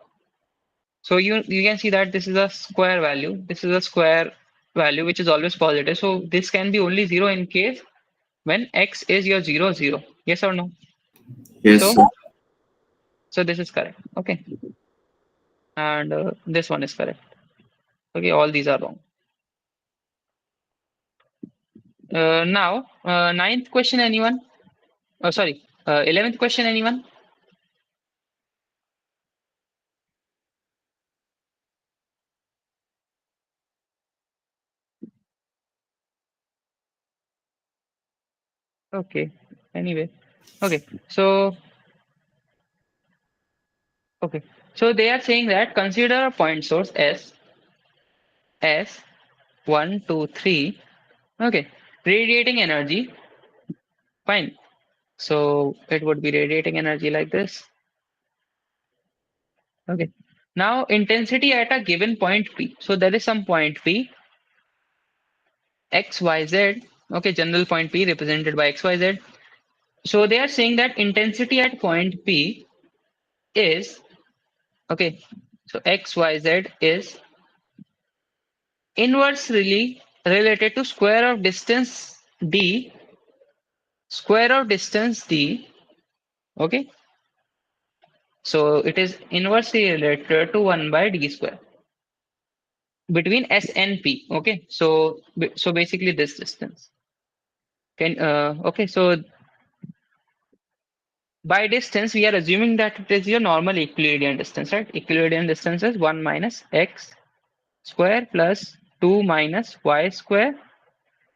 A: So you can see that this is a square value. This is a square value which is always positive. So this can be only 0 in case when x is your 0, 0. Yes or no?
J: Yes,
A: So
J: sir.
A: so this is correct. Okay. And this one is correct. Okay, all these are wrong. Now, ninth question, anyone? Oh, sorry, 11th question, anyone? Okay, anyway. Okay, so they are saying that consider a point source S 1, 2, 3. Okay, radiating energy. Fine. So it would be radiating energy like this. Okay. Now intensity at a given point P. So there is some point P, X, Y, Z. Okay, general point P represented by X, Y, Z. So they are saying that intensity at point P is, okay, so X, Y, Z is inversely related to square of distance D, okay. So it is inversely related to 1 by D square between S and P, okay. So basically this distance. Okay, so by distance, we are assuming that it is your normal Euclidean distance, right? Euclidean distance is 1 minus x square plus 2 minus y square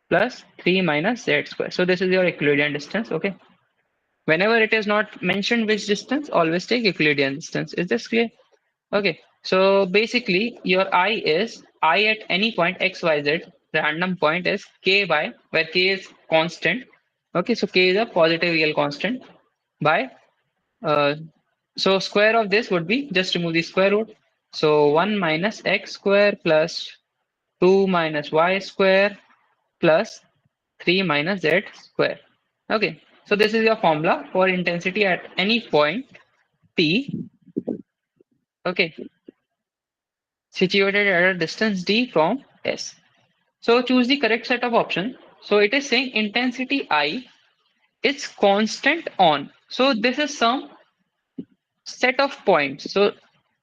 A: plus 3 minus z square. So this is your Euclidean distance, okay? Whenever it is not mentioned which distance, always take Euclidean distance. Is this clear? Okay, so basically your I at any point x, y, z, random point is k by, where k is constant. Okay, so k is a positive real constant by so square of this would be, just remove the square root. So 1 minus x square plus 2 minus y square plus 3 minus z square. Okay. So this is your formula for intensity at any point P, okay, situated at a distance d from S. So choose the correct set of options. So it is saying intensity I is constant on. So this is some set of points. So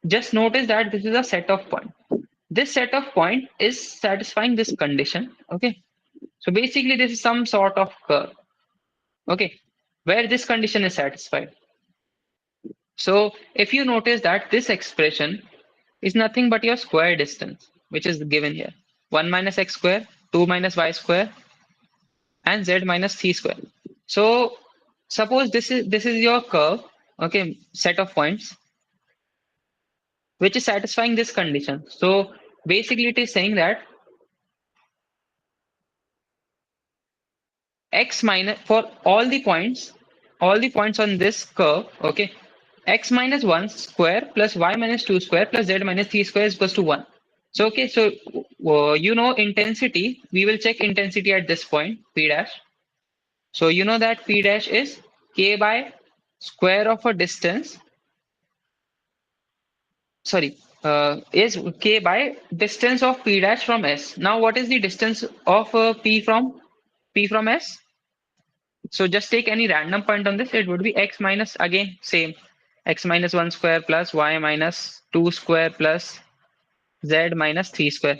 A: just notice that this is a set of points. This set of point is satisfying this condition. Okay. So basically this is some sort of curve. Okay. Where this condition is satisfied. So if you notice that this expression is nothing but your square distance, which is given here. 1 minus x square, 2 minus y square, and z minus c square. So suppose this is your curve, okay, set of points, which is satisfying this condition. So basically it is saying that x minus for all the points on this curve, okay, x minus 1 square plus y minus 2 square plus z minus 3 square is equals to 1. So okay, so you know intensity, we will check intensity at this point, p dash. So you know that p dash is k by square of a distance, sorry, is k by distance of p dash from S. Now what is the distance of p from S? So just take any random point on this, it would be x minus, again same, x minus 1 square plus y minus 2 square plus z minus 3 square.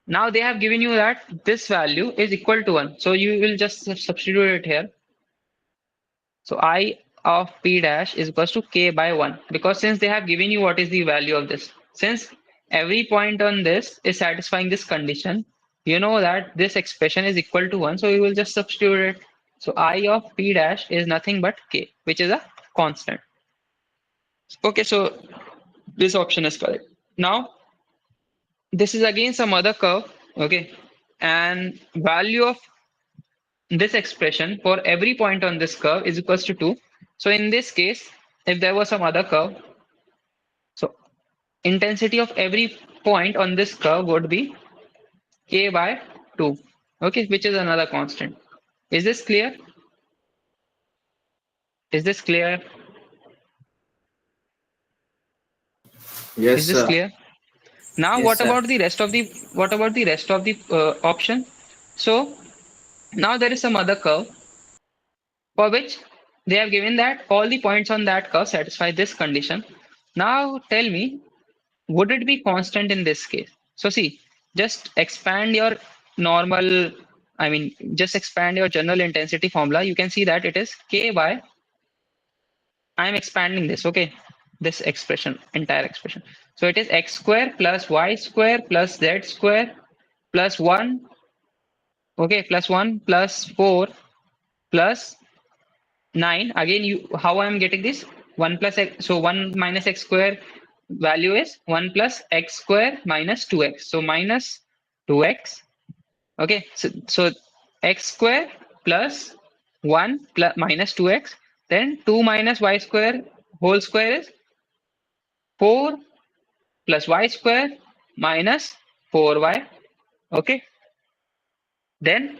A: Now they have given you that this value is equal to 1. So you will just substitute it here. So I of p dash is equals to k by 1, because since they have given you what is the value of this, since every point on this is satisfying this condition, you know that this expression is equal to 1, so you will just substitute it. So I of p dash is nothing but k, which is a constant. Okay, so this option is correct. Now this is again some other curve, okay, and value of this expression for every point on this curve is equals to 2. So in this case, if there was some other curve, so intensity of every point on this curve would be k by 2, okay, which is another constant. Is this clear? Is this clear?
J: Yes,
A: Is this
J: sir.
A: clear? Now
J: Yes, sir.
A: what about the rest of the option? So now there is some other curve for which they have given that all the points on that curve satisfy this condition. Now tell me, would it be constant in this case? So see, just expand your normal, I mean, just expand your general intensity formula. You can see that it is k by, I'm expanding this, okay, this expression, entire expression. So it is x square plus y square plus z square plus 1, okay, plus 1 plus 4 plus 9. Again, how I'm getting this? 1 plus x, so 1 minus x square value is 1 plus x square minus 2x. So minus 2x. Okay, so x square plus 1 plus minus 2x. Then 2 minus y square whole square is 4 plus y square minus 4y. Okay, then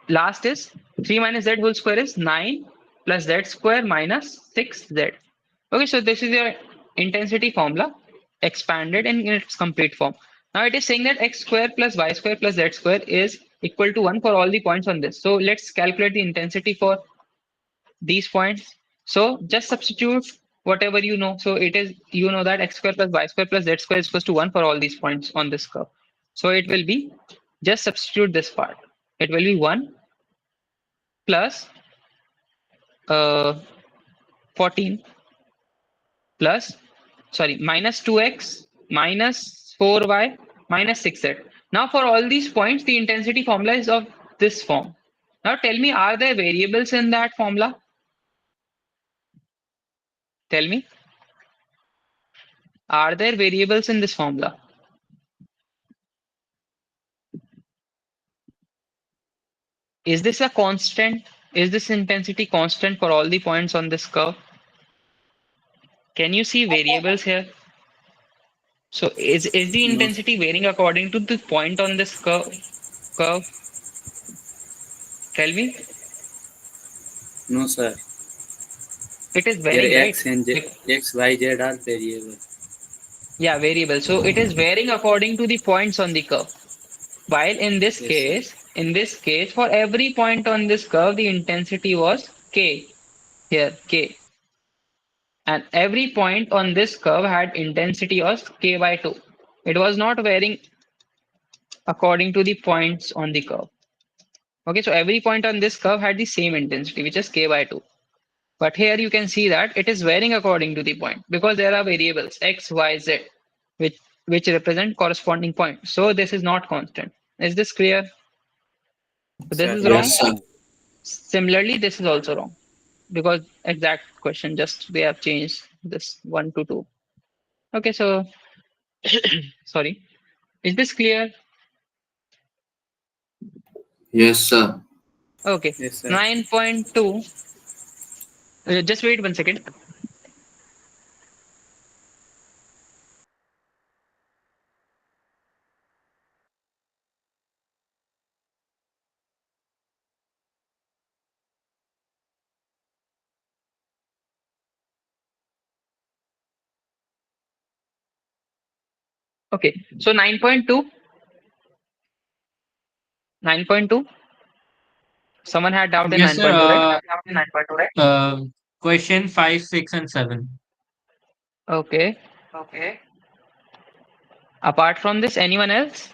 A: last is 3 minus z whole square is 9 plus z square minus 6z. Okay, so this is your intensity formula expanded in its complete form. Now it is saying that x square plus y square plus z square is equal to 1 for all the points on this. So let's calculate the intensity for these points. So just substitute whatever you know. So it is, you know that x square plus y square plus z square is equal to 1 for all these points on this curve. So it will be, just substitute this part. It will be 1 plus 14 plus, sorry, minus 2x minus 4y minus 6z. Now for all these points, the intensity formula is of this form. Now tell me, are there variables in that formula? Tell me, are there variables in this formula? Is this a constant? Is this intensity constant for all the points on this curve? Can you see variables here? So is the
J: No.
A: intensity varying according to the point on this curve? Tell me.
J: No, sir.
A: It is
J: Here
A: varying, right?
J: x and x, y, z are variable.
A: Yeah, variable. So it is varying according to the points on the curve. While
J: Yes, sir.
A: in this case, for every point on this curve, the intensity was k here, k. And every point on this curve had intensity of k by 2. It was not varying according to the points on the curve. Okay, so every point on this curve had the same intensity, which is k by 2. But here you can see that it is varying according to the point because there are variables x, y, z, which represent corresponding points. So this is not constant. Is this clear? So this
J: Sir,
A: is wrong.
J: yes.
G: Yes, sir.
A: Similarly, this is also wrong because exact question, just they have changed this 1 to 2. Okay, so sorry. Is this clear?
G: Yes, sir.
A: Okay.
J: Yes, sir.
A: 9.2. Just wait 1 second. Okay. So 9.2. 9.2. Someone had doubt in
I: Yes, sir.
A: 9.2, right?
I: Question 5, 6, and 7.
A: Okay. Apart from this, anyone else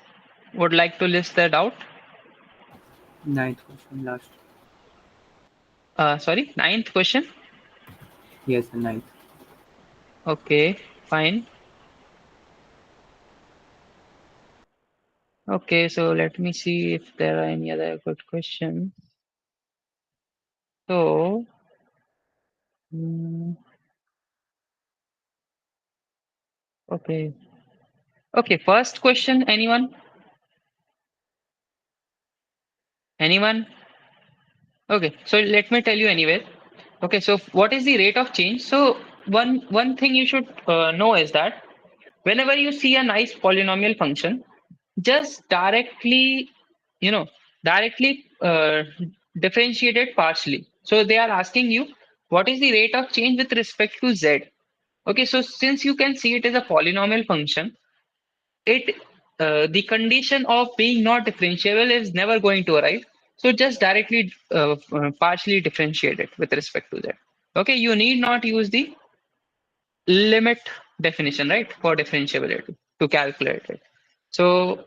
A: would like to list their doubt?
K: Ninth question last.
A: Sorry, ninth question.
K: Yes, the ninth.
A: Okay, fine. Okay, so let me see if there are any other good questions. So, okay. Okay, first question, anyone? Anyone? Okay, so let me tell you anyway. Okay, so what is the rate of change? So one thing you should know is that whenever you see a nice polynomial function, just directly, you know, directly differentiate it partially. So they are asking you what is the rate of change with respect to z. Okay, so since you can see it is a polynomial function, it the condition of being not differentiable is never going to arrive. So just directly partially differentiate it with respect to that. Okay, you need not use the limit definition, right, for differentiability to calculate it. So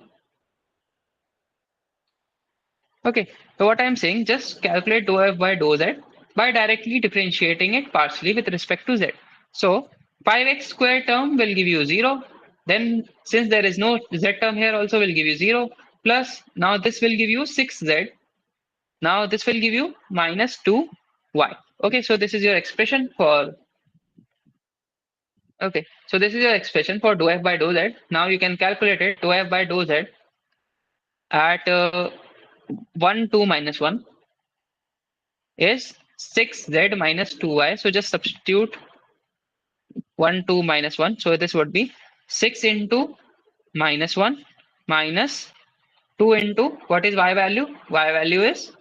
A: okay, so what I'm saying, just calculate dou f by dou z by directly differentiating it partially with respect to z. So 5x square term will give you 0. Then since there is no z term here also will give you 0. Plus now this will give you 6z. Now this will give you minus 2y. Okay, so this is your expression for, okay, so this is your expression for dou f by dou z. Now you can calculate it dou f by dou z at 1, 2 minus 1 is 6z minus 2y. So just substitute 1, 2 minus 1. So this would be 6 into minus 1 minus 2 into what is y value? Y value is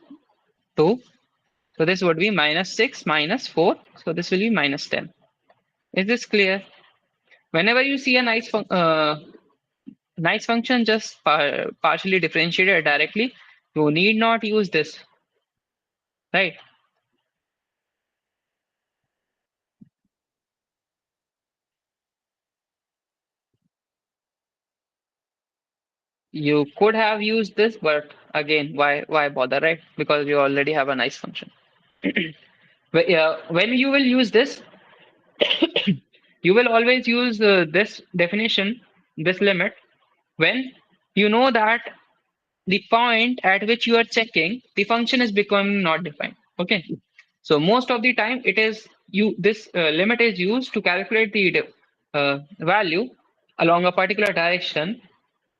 A: 2. So this would be minus 6 minus 4. So this will be minus 10. Is this clear? Whenever you see a nice function, just partially differentiate it directly. You need not use this, right? You could have used this, but again, why bother, right? Because you already have a nice function. When you will use this, you will always use this definition, this limit, when you know that the point at which you are checking the function is becoming not defined. Okay, so most of the time it is this limit is used to calculate the value along a particular direction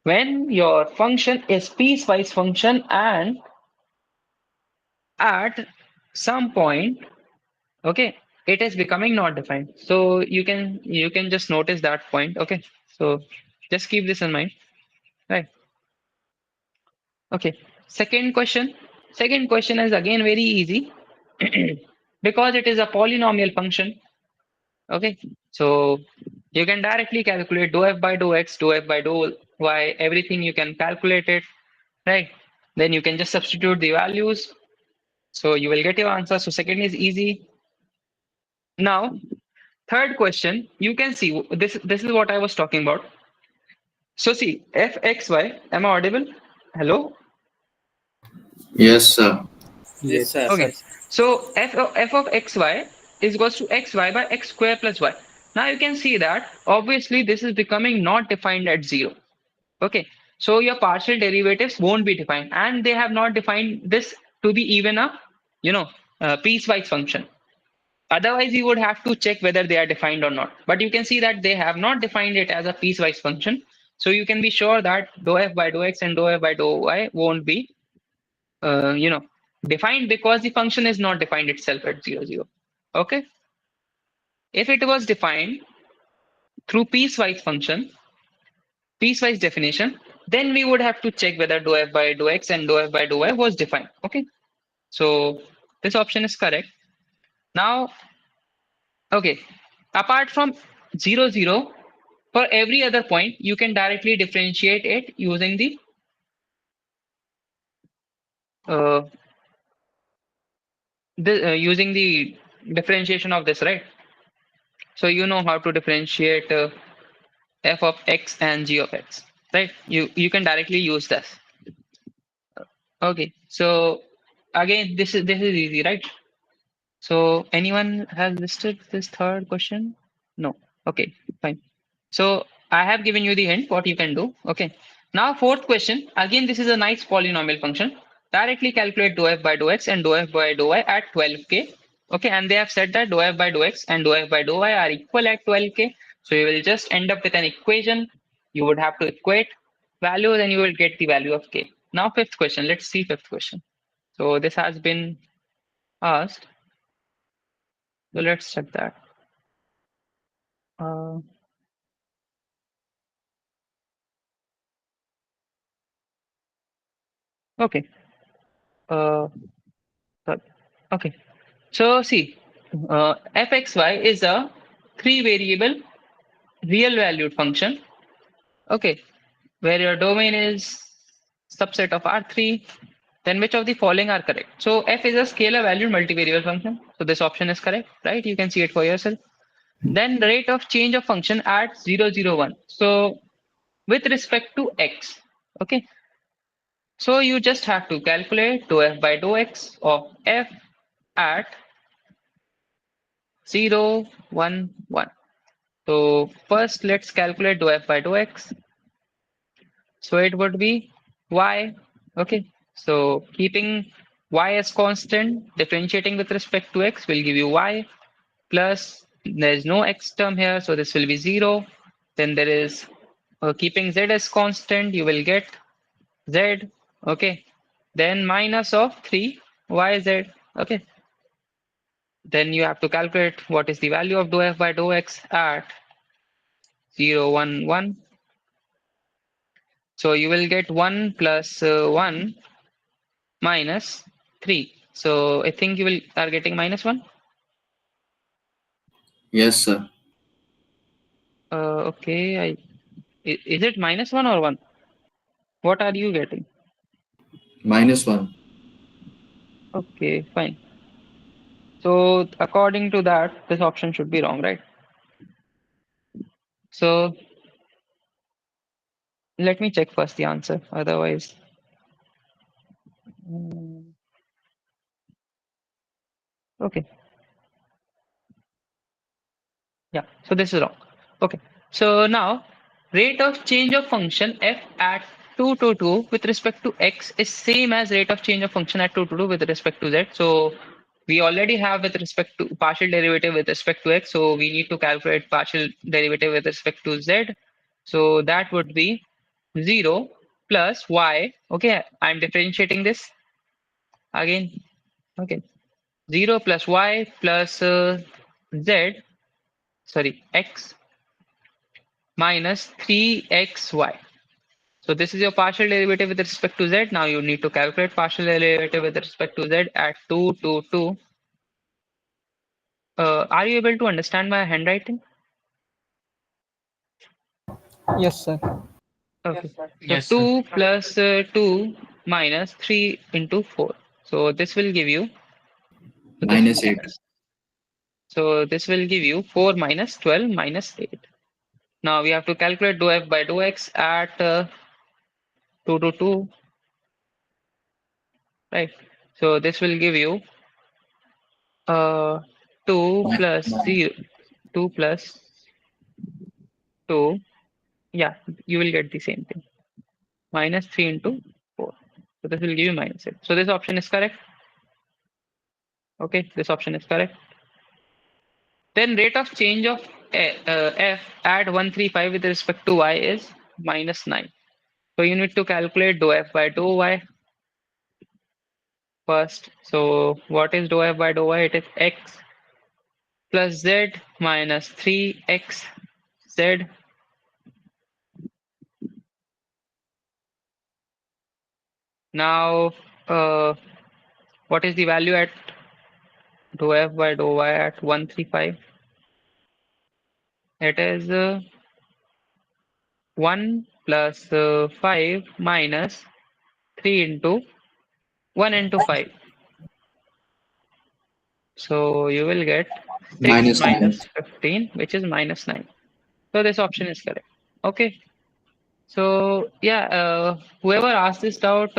A: when your function is piecewise function and at some point, okay, it is becoming not defined. So you can just notice that point. Okay, so just keep this in mind, right? Okay, second question. Second question is again very easy because it is a polynomial function. Okay, so you can directly calculate dou f by dou x, dou f by dou y, everything you can calculate it, right? Then you can just substitute the values. So you will get your answer. So second is easy. Now, third question, you can see this is what I was talking about. So see, f x y, am I audible? Hello?
G: Yes, sir.
J: Yes,
K: Yes.
J: sir.
A: Okay. So f of xy is equals to xy by x square plus y. Now you can see that obviously this is becoming not defined at 0. Okay. So your partial derivatives won't be defined, and they have not defined this to be even a piecewise function. Otherwise, you would have to check whether they are defined or not. But you can see that they have not defined it as a piecewise function. So you can be sure that dou f by dou x and dou f by dou y won't be defined because the function is not defined itself at 0, 0. Okay. If it was defined through piecewise definition, then we would have to check whether dou f by dou x and dou f by dou y was defined. Okay. So this option is correct. Now, okay, apart from 0, 0, for every other point, you can directly differentiate it using the uh, using the differentiation of this, right? So you know how to differentiate f of x and g of x, right? You can directly use this. Okay, so again, this is easy, right? So anyone has listed this third question? No. Okay, fine. So I have given you the hint what you can do. Okay. Now fourth question. Again, this is a nice polynomial function. Directly calculate dou f by dou x and dou f by dou y at 12k. Okay, and they have said that dou f by dou x and dou f by dou y are equal at 12k. So you will just end up with an equation. You would have to equate values and you will get the value of k. Now fifth question. Let's see fifth question. So this has been asked. So let's check that. Uh, okay. Uh, sorry. Okay. So see, fxy is a three variable real valued function. Okay, where your domain is subset of R3. Then which of the following are correct? So f is a scalar valued multivariable function. So this option is correct, right? You can see it for yourself. Then the rate of change of function at 0, 0, 1. So with respect to x, okay. So you just have to calculate dou f by dou x of f at 0, 1, 1. So first let's calculate dou f by dou x. So it would be y. Okay. So keeping y as constant, differentiating with respect to x will give you y plus there's no x term here. So this will be 0. Then there is keeping z as constant, you will get z. Okay. Then minus of 3 yz. Okay. Then you have to calculate what is the value of dou f by dou x at 0, 1, 1. So you will get 1 plus 1 minus 3. So I think you will are getting minus 1.
G: Yes, sir.
A: Okay. Is it minus 1 or 1? What are you getting?
G: -1.
A: Okay, fine. So according to that, this option should be wrong, right? So let me check first the answer. Otherwise, okay. Yeah, so this is wrong. Okay, so now rate of change of function f at 2, 2, 2 with respect to x is same as rate of change of function at 2, 2, 2 with respect to z. So we already have with respect to partial derivative with respect to x. So we need to calculate partial derivative with respect to z. So that would be 0 plus y. Okay, I'm differentiating this again. Okay, 0 plus y plus z, sorry, x minus 3xy. So this is your partial derivative with respect to z. Now you need to calculate partial derivative with respect to z at 2, 2, 2. Are you able to understand my handwriting?
F: Yes, sir.
A: Okay. So
I: Yes, sir.
A: 2 plus 2 minus 3 into 4. So this will give you
G: Minus 8.
A: So this will give you 4 minus 12 minus 8. Now we have to calculate dou f by dou x at 2 to 2. Right. So this will give you 2 plus 0. 2 plus 2. Yeah, you will get the same thing. Minus 3 into 4. So this will give you minus 8. So this option is correct. Okay, this option is correct. Then rate of change of f at 135 with respect to y is minus 9. So you need to calculate dou f by dou y first. So what is dou f by dou y? It is x plus z minus 3x z. Now, what is the value at dou f by dou y at 135? It is 1 plus 5 minus 3 into 1 into 5. So you will get 6
G: Minus
A: minus
G: 9.
A: 15, which is minus 9. So this option is correct. Okay. So yeah, whoever asked this doubt,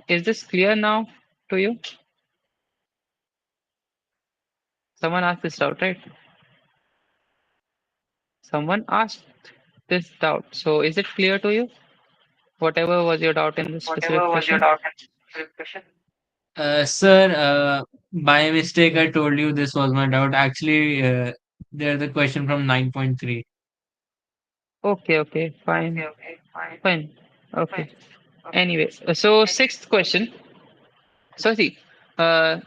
A: is this clear now to you? Someone asked this doubt, right? Someone asked this doubt. So is it clear to you? Whatever was your doubt in this specific question?
I: Sir, by mistake, I told you this was my doubt. Actually, there's a question from 9.3.
A: Okay, fine. Fine. Okay. Anyway, so sixth question. So see, uh,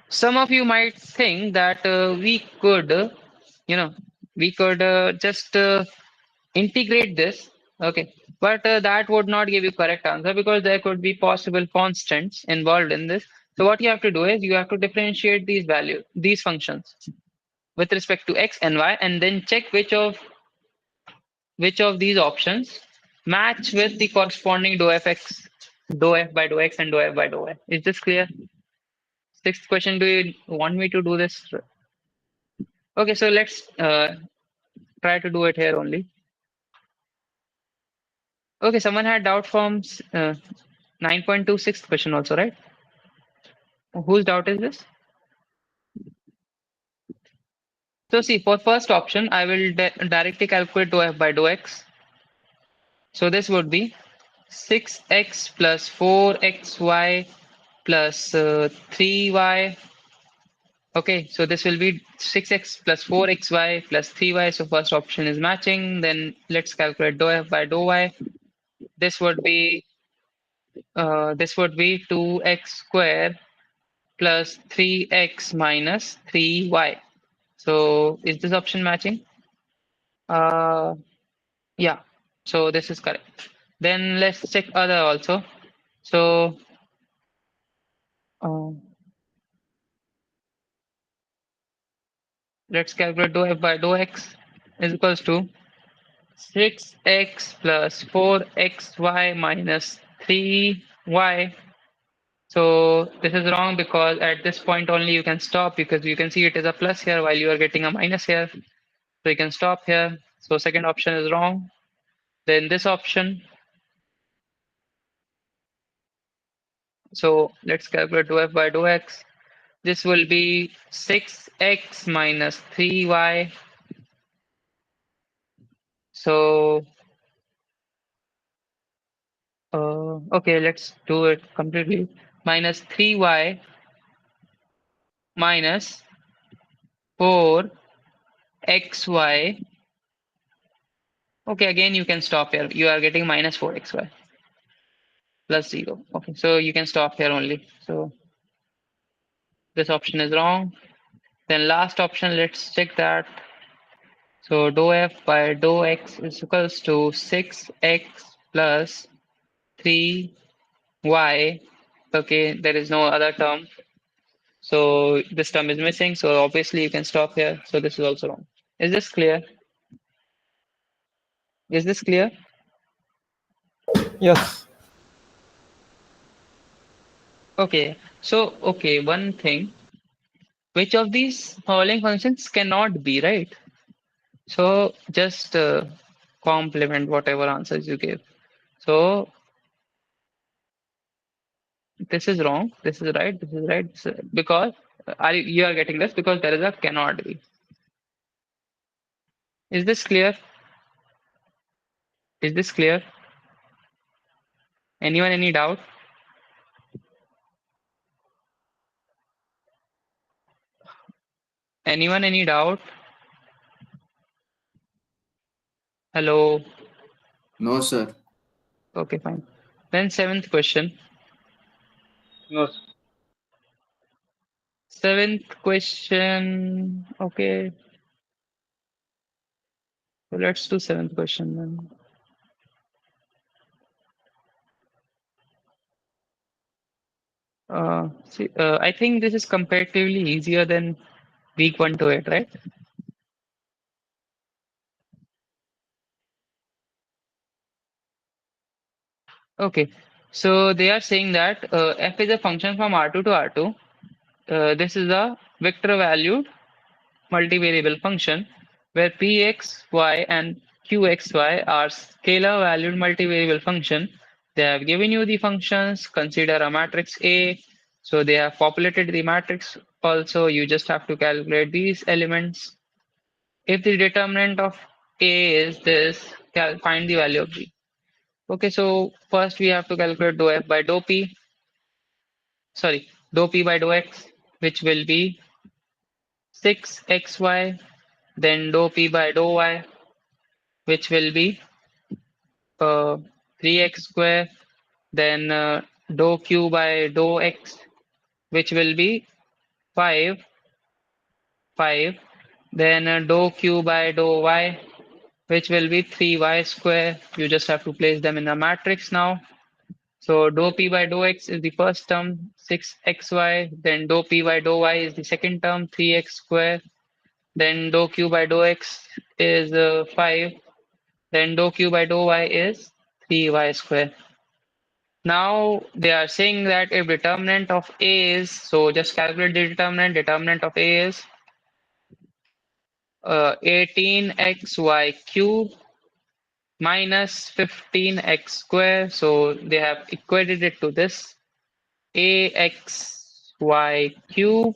A: some of you might think that we could, we could just integrate this. Okay, but that would not give you correct answer because there could be possible constants involved in this. So what you have to do is you have to differentiate these values, these functions with respect to x and y, and then check which of these options match with the corresponding dou f x, dou f by dou x, and dou f by dou y. Is this clear? Sixth question, do you want me to do this? Okay, so let's try to do it here only. Okay, someone had doubt from 9.2 sixth question also, right? Whose doubt is this? So see, for first option, I will directly calculate dou f by dou x. So this would be 6x plus 4xy plus 3y. Okay, so this will be 6x plus 4xy plus 3y. So first option is matching. Then let's calculate dou f by dou y. This would be 2x square plus 3x minus 3y. So is this option matching? Yeah. So this is correct. Then let's check other also. So let's calculate dou f by dou x is equals to 6x plus 4xy minus 3y. So this is wrong because at this point only you can stop because you can see it is a plus here while you are getting a minus here. So you can stop here. So second option is wrong. Then this option. So let's calculate dou f by dou x. This will be 6x minus 3y. So okay, let's do it completely. Minus 3y minus 4xy. Okay, again you can stop here. You are getting minus 4xy plus 0. Okay, so you can stop here only. So this option is wrong. Then last option, let's check that. So dou f by dou x is equals to 6x plus 3y. Okay, there is no other term. So this term is missing. So obviously you can stop here. So this is also wrong. Is this clear? Is this clear?
F: Yes.
A: Okay. So, okay, one thing. Which of these following functions cannot be, right? So just complement whatever answers you give. So this is wrong. This is right. This is right. Because you are getting this because there is a cannot be. Is this clear? Is this clear? Anyone any doubt? Anyone any doubt? Hello.
G: No, sir.
A: Okay, fine. Then seventh question.
F: No.
A: Seventh question. Okay. So let's do seventh question then. I think this is comparatively easier than week 1 to 8, right? Okay. So they are saying that f is a function from R2 to R2. This is a vector valued multivariable function where px, y and qxy are scalar valued multivariable function. They have given you the functions, consider a matrix A. So they have populated the matrix also. You just have to calculate these elements. If the determinant of A is this, find the value of B. Okay, so first we have to calculate dou f by dou p. Sorry, dou p by dou x, which will be 6xy. Then dou p by dou y, which will be 3x square. Then dou q by dou x, which will be 5. Then dou q by dou y, which will be 3y square. You just have to place them in a matrix now. So dou p by dou x is the first term, 6xy. Then dou p by dou y is the second term, 3x square. Then dou q by dou x is 5. Then dou q by dou y is 3y square. Now they are saying that if determinant of A is, so just calculate the determinant of A is 18xy cube minus 15x square. So they have equated it to this axy cube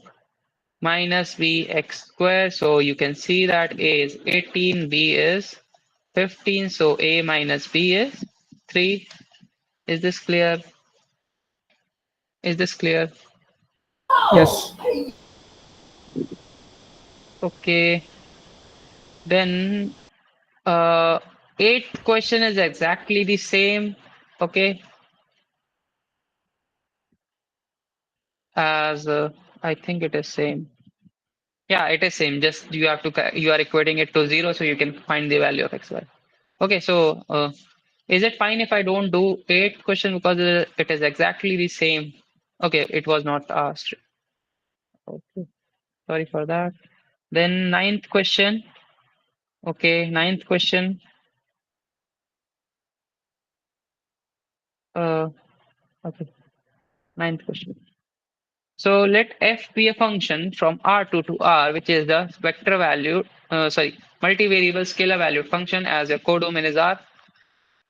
A: minus bx square. So you can see that A is 18, B is 15. So A minus B is 3. Is this clear? Is this clear?
F: Yes.
A: Okay. Then eighth question is exactly the same. Okay. As I think it is same. Yeah, it is same. Just you have to you are equating it to 0 so you can find the value of xy. Okay, so is it fine if I don't do eighth question because it is exactly the same? Okay, it was not asked. Okay, sorry for that. Then ninth question. Okay, ninth question. Okay, ninth question. So let f be a function from R2 to R, which is the vector value, multivariable scalar valued function as a codomain is R.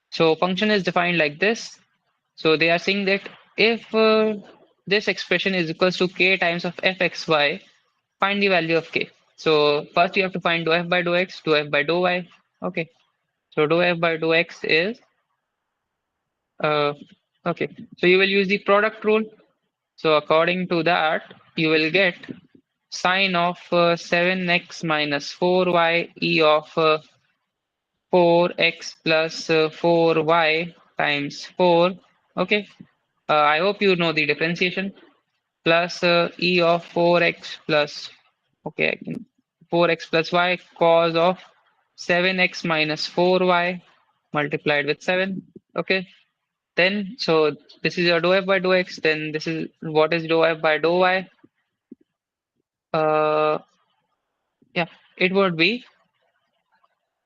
A: So function is defined like this. So they are saying that if this expression is equals to k times of fxy, find the value of k. So first you have to find dou f by dou x, dou f by dou y. Okay. So dou f by dou x is okay. So you will use the product rule. So according to that, you will get sine of 7x minus 4y e of 4x plus 4y times 4. Okay. I hope you know the differentiation. Plus e of 4x plus, okay, I can 4x plus y cos of 7x minus 4y multiplied with 7. Okay. Then, so this is your dou f by dou x. Then this is what is dou f by dou y. Yeah, it would be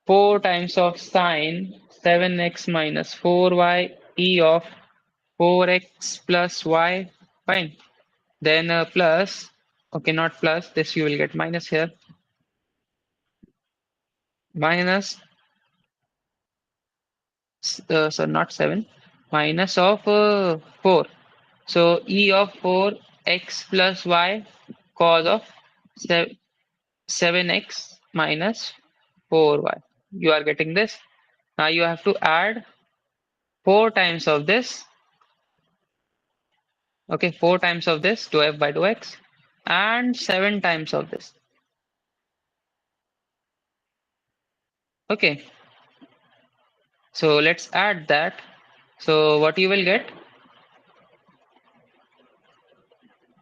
A: 4 times of sine 7x minus 4y e of 4x plus y. Fine. Then plus, okay, not plus, this you will get minus here. Minus, so not 7, minus of 4. So e of 4x plus y cos of 7x minus 4y. You are getting this. Now you have to add 4 times of this. Okay, 4 times of this, dou f by dou x, and 7 times of this. Okay, so let's add that. So what you will get?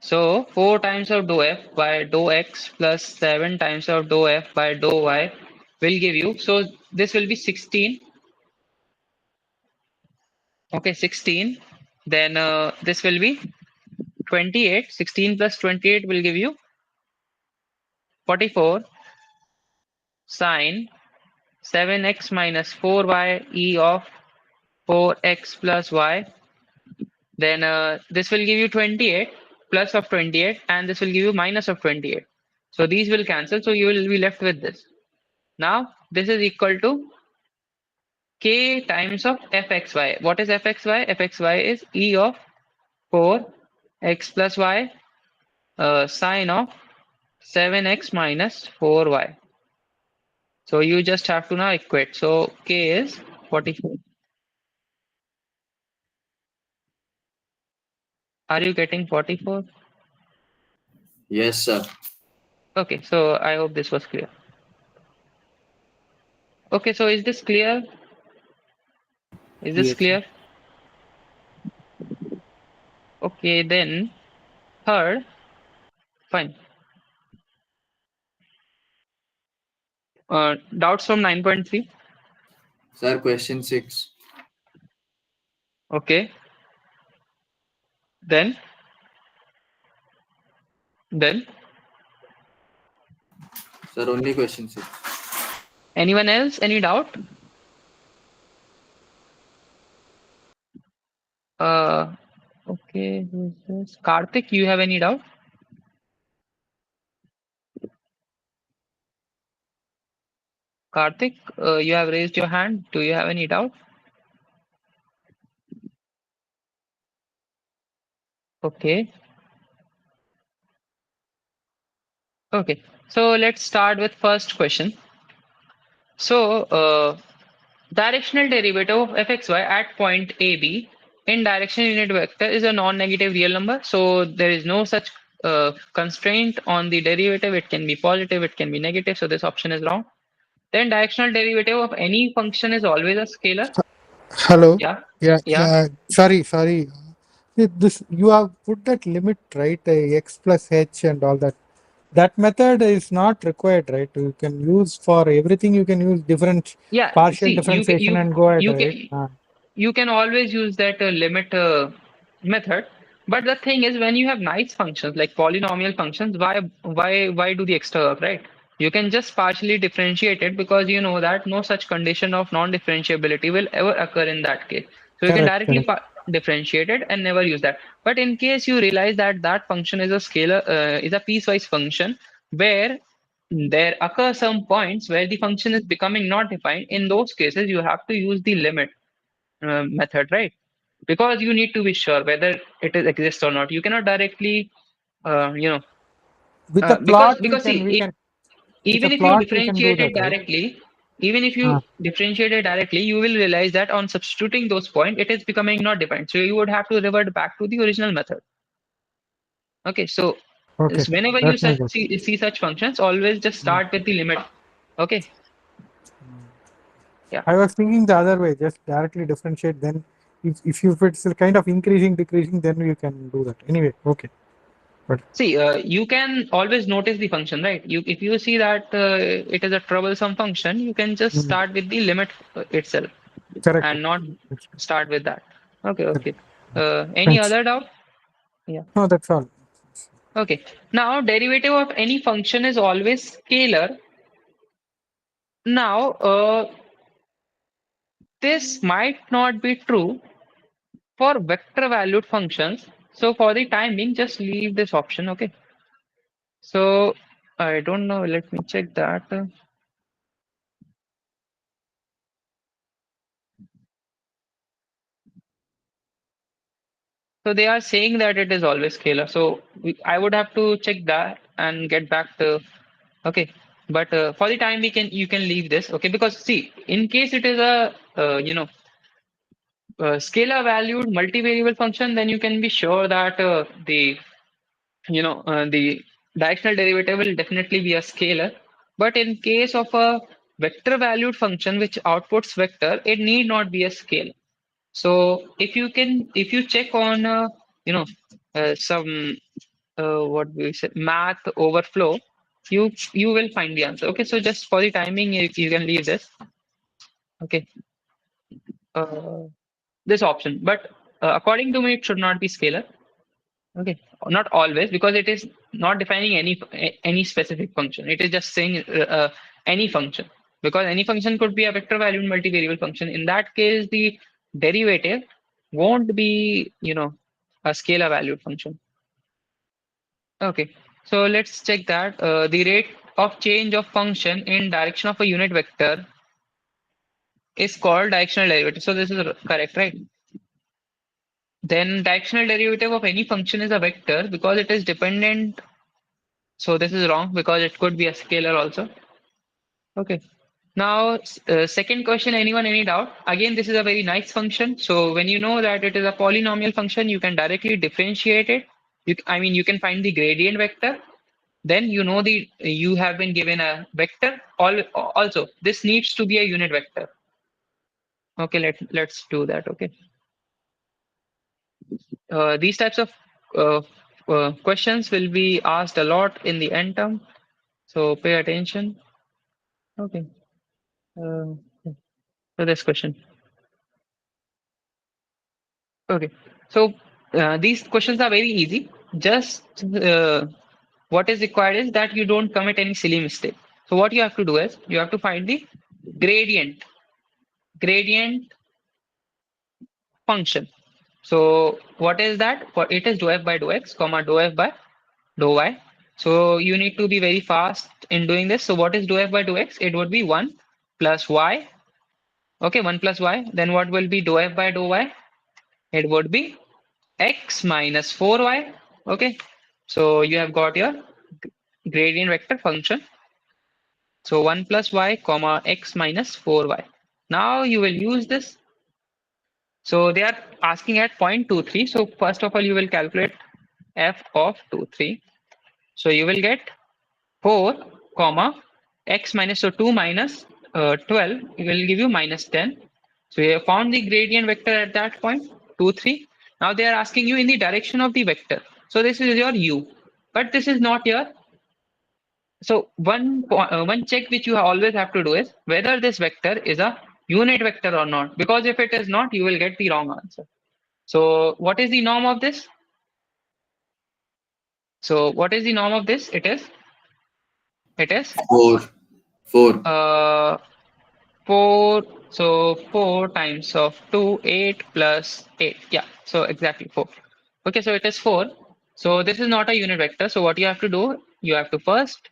A: So 4 times of dou f by dou x plus 7 times of dou f by dou y will give you, so this will be 16. Okay, 16. Then this will be 28. 16 plus 28 will give you 44 sine 7x minus 4y e of 4x plus y. Then this will give you 28 plus of 28, and this will give you minus of 28. So these will cancel. So you will be left with this. Now this is equal to k times of fxy. What is fxy? Fxy is e of 4x plus y sine of 7x minus 4y. So you just have to now equate. So k is 44. Are you getting 44?
G: Yes, sir.
A: Okay, so I hope this was clear. Okay, so is this clear? Is this
K: Yes,
A: clear? Okay, then third, fine. Doubts from 9.3?
G: Sir, question 6.
A: Okay. Then
G: Sir, only question 6.
A: anyone else? Any doubt? Okay, who is this? Karthik, you have any doubt? Karthik, you have raised your hand. Do you have any doubt? Okay. Okay. So let's start with first question. So directional derivative of fxy at point AB in direction unit vector is a non-negative real number. So there is no such constraint on the derivative. It can be positive, it can be negative. So this option is wrong. Then directional derivative of any function is always a scalar.
L: Hello.
A: Yeah.
L: Yeah.
A: Yeah.
L: Sorry. This you have put that limit right, x plus h and all that. That method is not required, right? You can use for everything. You can use different
A: Yeah.
L: partial
A: See,
L: differentiation and go ahead,
A: you
L: right?
A: can you can always use that limit method. But the thing is, when you have nice functions like polynomial functions, why do the extra work, right? You can just partially differentiate it because you know that no such condition of non-differentiability will ever occur in that case. So you can
L: Correct.
A: directly differentiate it and never use that. But in case you realize that that function is a scalar, is a piecewise function where there occur some points where the function is becoming not defined. In those cases, you have to use the limit method, right? Because you need to be sure whether it is exists or not. You cannot directly, you know,
L: With a
A: because
L: plot, we
A: see,
L: can we can with a
A: even if you
L: plot we can do
A: differentiate it
L: that, right?
A: directly, even if you differentiate it directly, you will realize that on substituting those points, it is becoming not defined. So you would have to revert back to the original method. Okay, so
L: Okay.
A: whenever you
L: That makes sense.
A: see such functions, always just start with the limit. Okay. Yeah.
L: I was thinking the other way, just directly differentiate. Then, if it's a kind of increasing, decreasing, then you can do that. Anyway, okay. But
A: See, you can always notice the function, right? If you see that it is a troublesome function, you can just start with the limit itself
L: correct.
A: and not start with that. Okay, okay. Any
L: Thanks.
A: other doubt? Yeah.
L: No, that's all.
A: Okay. Now, derivative of any function is always scalar. Now, this might not be true for vector valued functions. So for the time being, just leave this option. Okay. So I don't know. Let me check that. So they are saying that it is always scalar. So I would have to check that and get back to. Okay. But for the time, you can leave this. Okay. Because see, in case it is a scalar valued multivariable function, then you can be sure that the directional derivative will definitely be a scalar. But in case of a vector valued function which outputs vector, it need not be a scalar. So if you check on some what we say math overflow, you will find the answer. Okay, so just for the timing, you can leave this. Okay, this option, but according to me, it should not be scalar. Okay, not always, because it is not defining any specific function. It is just saying any function, because any function could be a vector valued multivariable function. In that case, the derivative won't be a scalar valued function. Okay, so let's check that the rate of change of function in direction of a unit vector is called directional derivative. So this is correct, right? Then directional derivative of any function is a vector because it is dependent. So this is wrong because it could be a scalar also. Okay. Now, second question, anyone, any doubt? Again, this is a very nice function. So when you know that it is a polynomial function, you can directly differentiate it. You can find the gradient vector. Then you have been given a vector. Also, this needs to be a unit vector. Okay, let's do that. Okay. These types of questions will be asked a lot in the end term. So pay attention. Okay. So this question. Okay. So these questions are very easy. Just what is required is that you don't commit any silly mistake. So what you have to do is you have to find the gradient function. So what is that? It is dou f by dou x, comma dou f by dou y. So you need to be very fast in doing this. So what is dou f by dou x? It would be 1 plus y. Okay, 1 plus y. Then what will be dou f by dou y? It would be x minus 4y. Okay, so you have got your gradient vector function. So 1 plus y comma x minus 4y. Now you will use this. So they are asking at 0.23. So first of all, you will calculate f of 23. So you will get 4 comma x minus, so 2 minus 12, it will give you minus 10. So you have found the gradient vector at that point, 2, 3. Now they are asking you in the direction of the vector. So this is your u, but this is not your. So one check which you always have to do is whether this vector is a unit vector or not, because if it is not, you will get the wrong answer. So what is the norm of this? So what is the norm of this? It is
G: 4.
A: 4. So 4 times of 2, 8 plus 8. Yeah, so exactly 4. Okay, so it is 4. So this is not a unit vector. So what you have to do, you have to first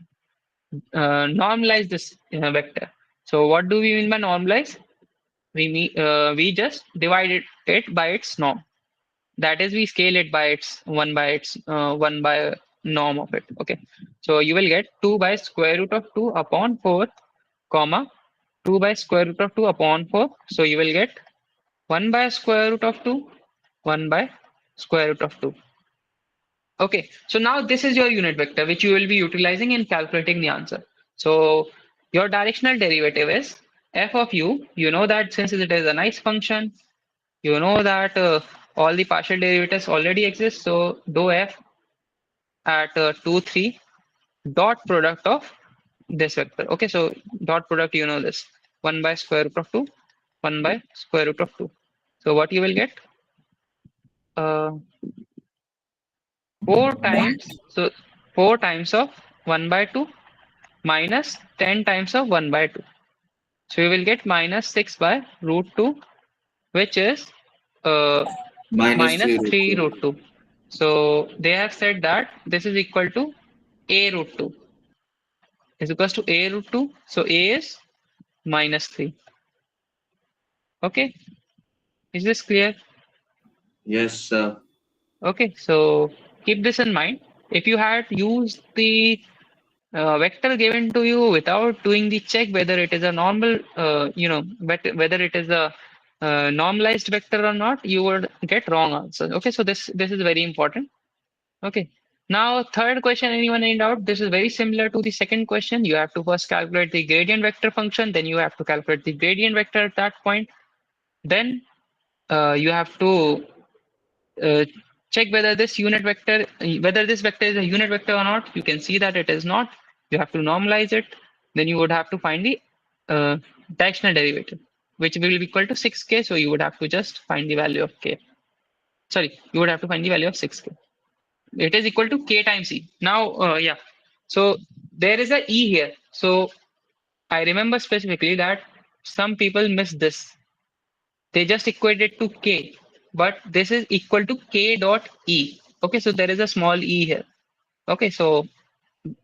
A: normalize this vector. So what do we mean by normalize? We just divide it by its norm. That is, we scale it by its 1 by norm of it. Okay, so you will get 2 by square root of 2 upon 4 comma 2 by square root of 2 upon 4. So you will get 1 by square root of 2, 1 by square root of 2. Okay, so now this is your unit vector which you will be utilizing in calculating the answer. So your directional derivative is f of u. You know that since it is a nice function, you know that all the partial derivatives already exist. So dou f at 2, 3 dot product of this vector. Okay, so dot product, you know this, 1 by square root of 2, 1 by square root of 2. So what you will get? uh, 4 times, so 4 times of 1 by 2 minus 10 times of 1 by 2. So we will get minus 6 by root 2, which is
G: Minus
A: minus
G: 3 root
A: 3
G: 2.
A: root 2. So they have said that this is equal to a root 2 is equals to a root 2. So a is minus 3. Okay, is this clear?
G: Yes, sir.
A: Okay, so keep this in mind. If you had used the vector given to you without doing the check whether it is a normal, whether it is a normalized vector or not, you would get wrong answer. Okay, so this is very important. Okay, now third question, anyone any doubt? This is very similar to the second question. You have to first calculate the gradient vector function, then you have to calculate the gradient vector at that point. Then you have to uh, check whether this unit vector, whether this vector is a unit vector or not. You can see that it is not. You have to normalize it. Then you would have to find the directional derivative, which will be equal to 6k. So you would have to just find the value of k. Sorry, you would have to find the value of 6k. It is equal to k times e. Now, yeah. So there is a e here. So I remember specifically that some people miss this. They just equate it to k, but this is equal to k dot e. Okay, so there is a small e here. Okay, so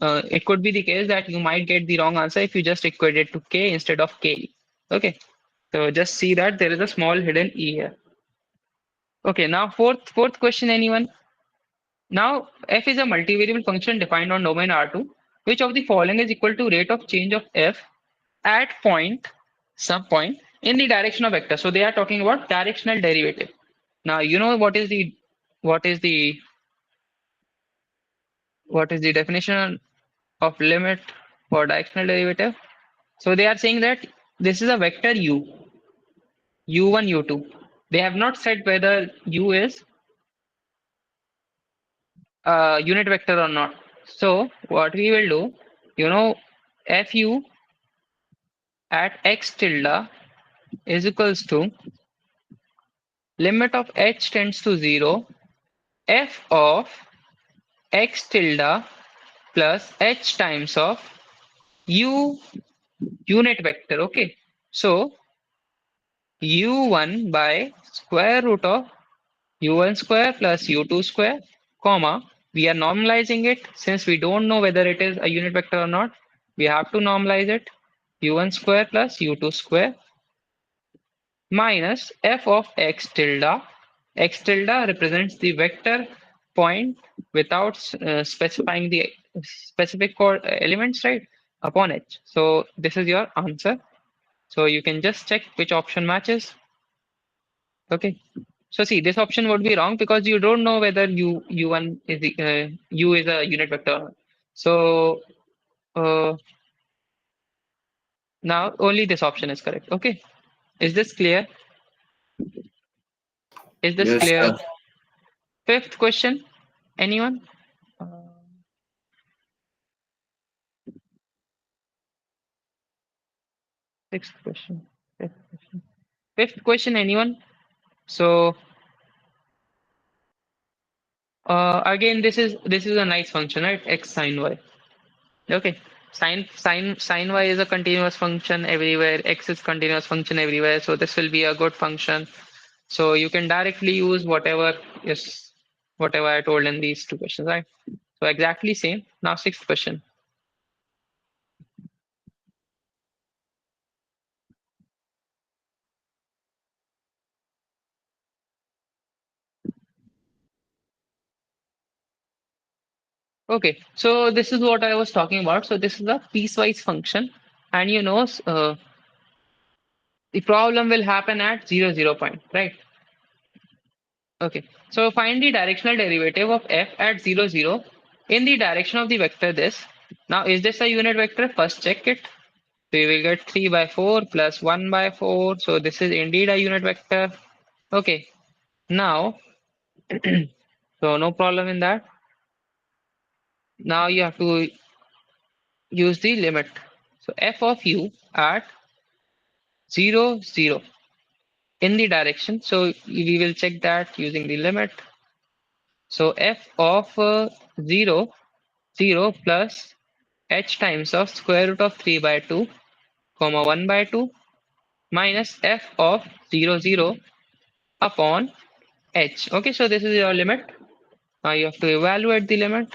A: it could be the case that you might get the wrong answer if you just equate it to k instead of k. Okay, so just see that there is a small hidden e here. Okay, now fourth question, anyone? Now f is a multivariable function defined on domain R2. Which of the following is equal to rate of change of f at some point in the direction of vector? So they are talking about directional derivative. Now you know what is the what is the what is the definition of limit for directional derivative? So they are saying that this is a vector u1, u2. They have not said whether u is a unit vector or not. So what we will do, fu at x tilde is equals to limit of h tends to 0 f of x tilde plus h times of u unit vector. Okay, so u1 by square root of u1 square plus u2 square, comma, we are normalizing it since we don't know whether it is a unit vector or not. We have to normalize it, u1 square plus u2 square minus f of x tilde. X tilde represents the vector point without specifying the specific elements, right, upon h. So this is your answer. So you can just check which option matches. Okay. So see, this option would be wrong because you don't know whether u1 is u is a unit vector or not. So now only this option is correct. Okay. Is this clear? Is this
G: Yes,
A: clear?
G: sir.
A: Fifth question. Anyone? Sixth question. Fifth question. Fifth question. Anyone? So again, this is a nice function, right? X sine y. Okay. Sine y is a continuous function everywhere. X is continuous function everywhere. So this will be a good function. So you can directly use whatever I told in these two questions, right? So exactly same. Now sixth question. Okay, so this is what I was talking about. So this is a piecewise function, and the problem will happen at 0 point, right? Okay, so find the directional derivative of f at 0 in the direction of the vector this. Now is this a unit vector? First check it. So you will get 3 by 4 plus 1 by 4. So this is indeed a unit vector. Okay, now so no problem in that. Now you have to use the limit. So f of u at 0, 0. in the direction. So we will check that using the limit. So f of 0, 0 plus h times of square root of 3 by 2, comma 1 by 2 minus f of 0, 0 upon h. Okay, so this is your limit. Now you have to evaluate the limit.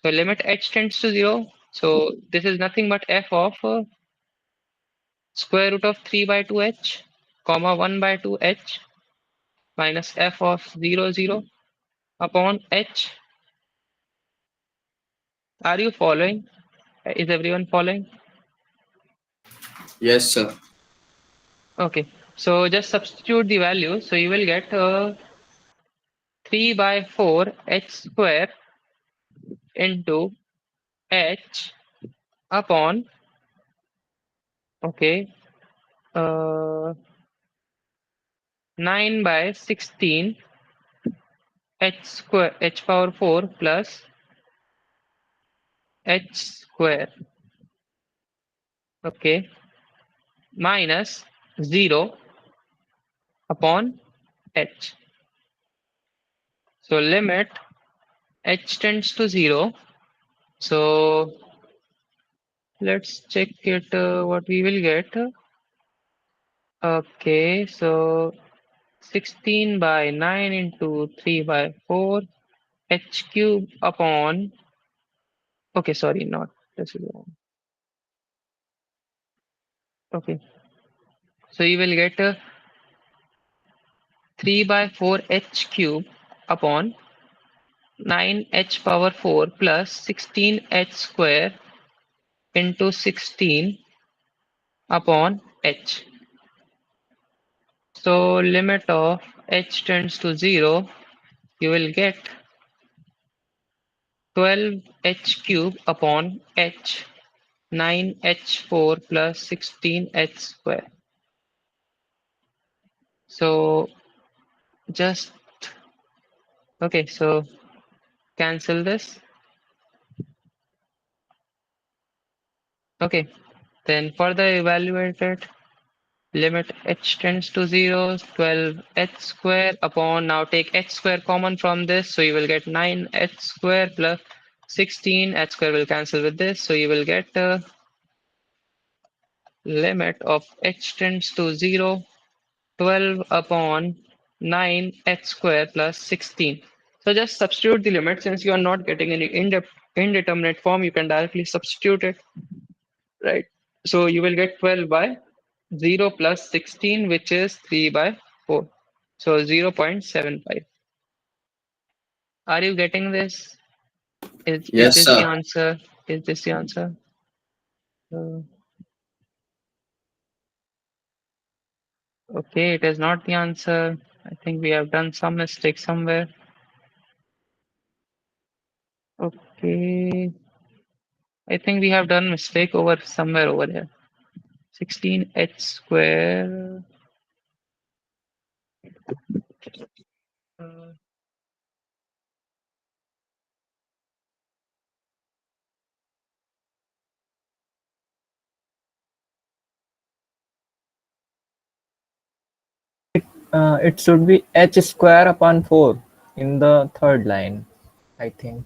A: So limit h tends to 0. So this is nothing but f of square root of 3 by 2h, comma 1 by 2h minus f of 0, 0 upon h. Are you following? Is everyone following?
G: Yes, sir.
A: Okay, so just substitute the value. So you will get 3 by 4 h square into h upon, okay, 9 by 16 h square, h power 4 plus h square, okay, minus 0 upon h. So limit h tends to 0. So let's check it, what we will get. Okay, so 16 by 9 into 3 by 4 h cube upon, okay, sorry, not, this is wrong. Okay, so you will get 3 by 4 h cube upon 9 h power 4 plus 16 h square into 16 upon h. So limit of h tends to 0, you will get 12 h cube upon h, 9 h4 plus 16 h square. So just, okay, so cancel this. Okay, then further evaluate it. Limit h tends to 0, 12 h square upon, now take h square common from this, so you will get 9 h square plus 16, h square will cancel with this, so you will get limit of h tends to 0, 12 upon 9 h square plus 16. So just substitute the limit. Since you are not getting any indeterminate form, you can directly substitute it, right? So you will get 12 by 0 plus 16, which is 3 by 4. So 0.75. Are you getting this? Is
G: Yes,
A: this the
G: sir.
A: answer? Is this the answer? Okay, it is not the answer. I think we have done some mistake somewhere. Okay. I think we have done mistake over somewhere over here. 16h square. Uh,
K: It should be h square upon 4 in the third line, I think.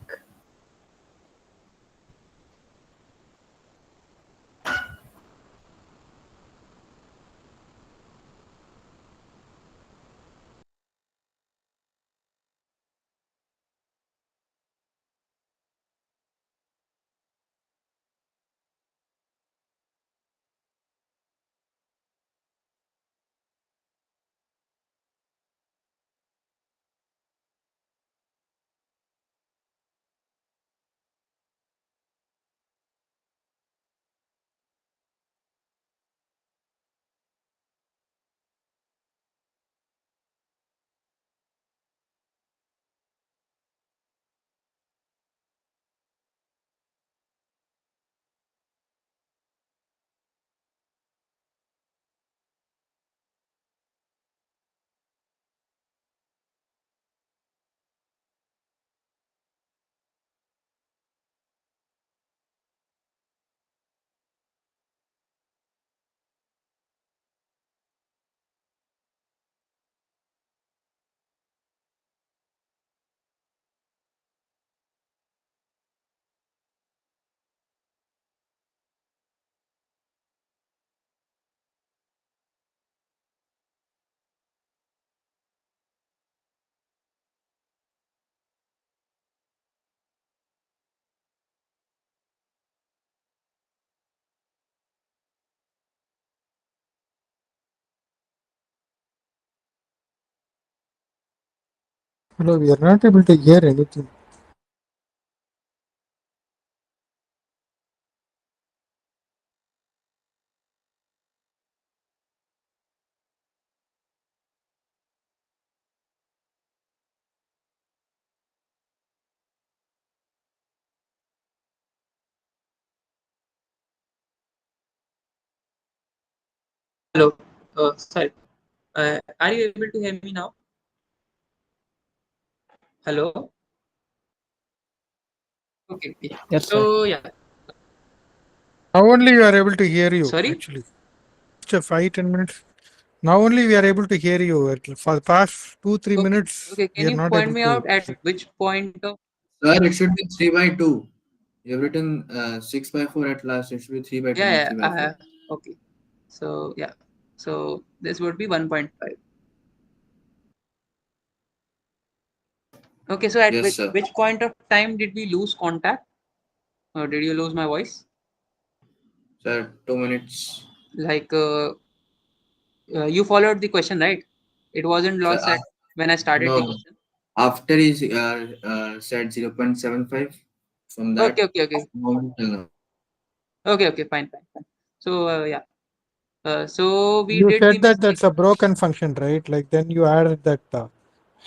L: Hello, we are not able to hear anything.
I: Hello. Sorry. Are you able to hear me now? Hello. Okay. Yeah.
K: Yes, sir.
I: So yeah.
L: Now only we are able to hear you,
I: Sorry.
L: actually. Just 5-10 minutes. Now only we are able to hear you. For the past 2-3
I: Okay.
L: minutes,
I: Okay.
L: we
I: Can
L: are
I: you
L: not
I: point
L: able
I: me
L: to.
I: out at which point of?
G: Sir, it should be 3 by 2. You've written 6 by 4 at last. It should be 3 by 2, not
I: Yeah.
G: 3 by
I: Yeah.
G: 4.
I: Okay. So yeah. So this would be 1.5. Okay. So at
G: Yes, sir.
I: which point of time did we lose contact? Or did you lose my voice?
G: Sir, 2 minutes.
I: Like you followed the question, right? It wasn't
G: Sir,
I: lost at when I started
G: no,
I: the
G: no.
I: question.
G: After he said 0.75, from that
I: Okay. Okay. Okay.
G: moment till now.
I: Okay. Okay. Fine. Fine. Fine. So yeah. So we
L: You
I: did the
L: said that
I: mistake.
L: that's a broken function, right? Like then you added that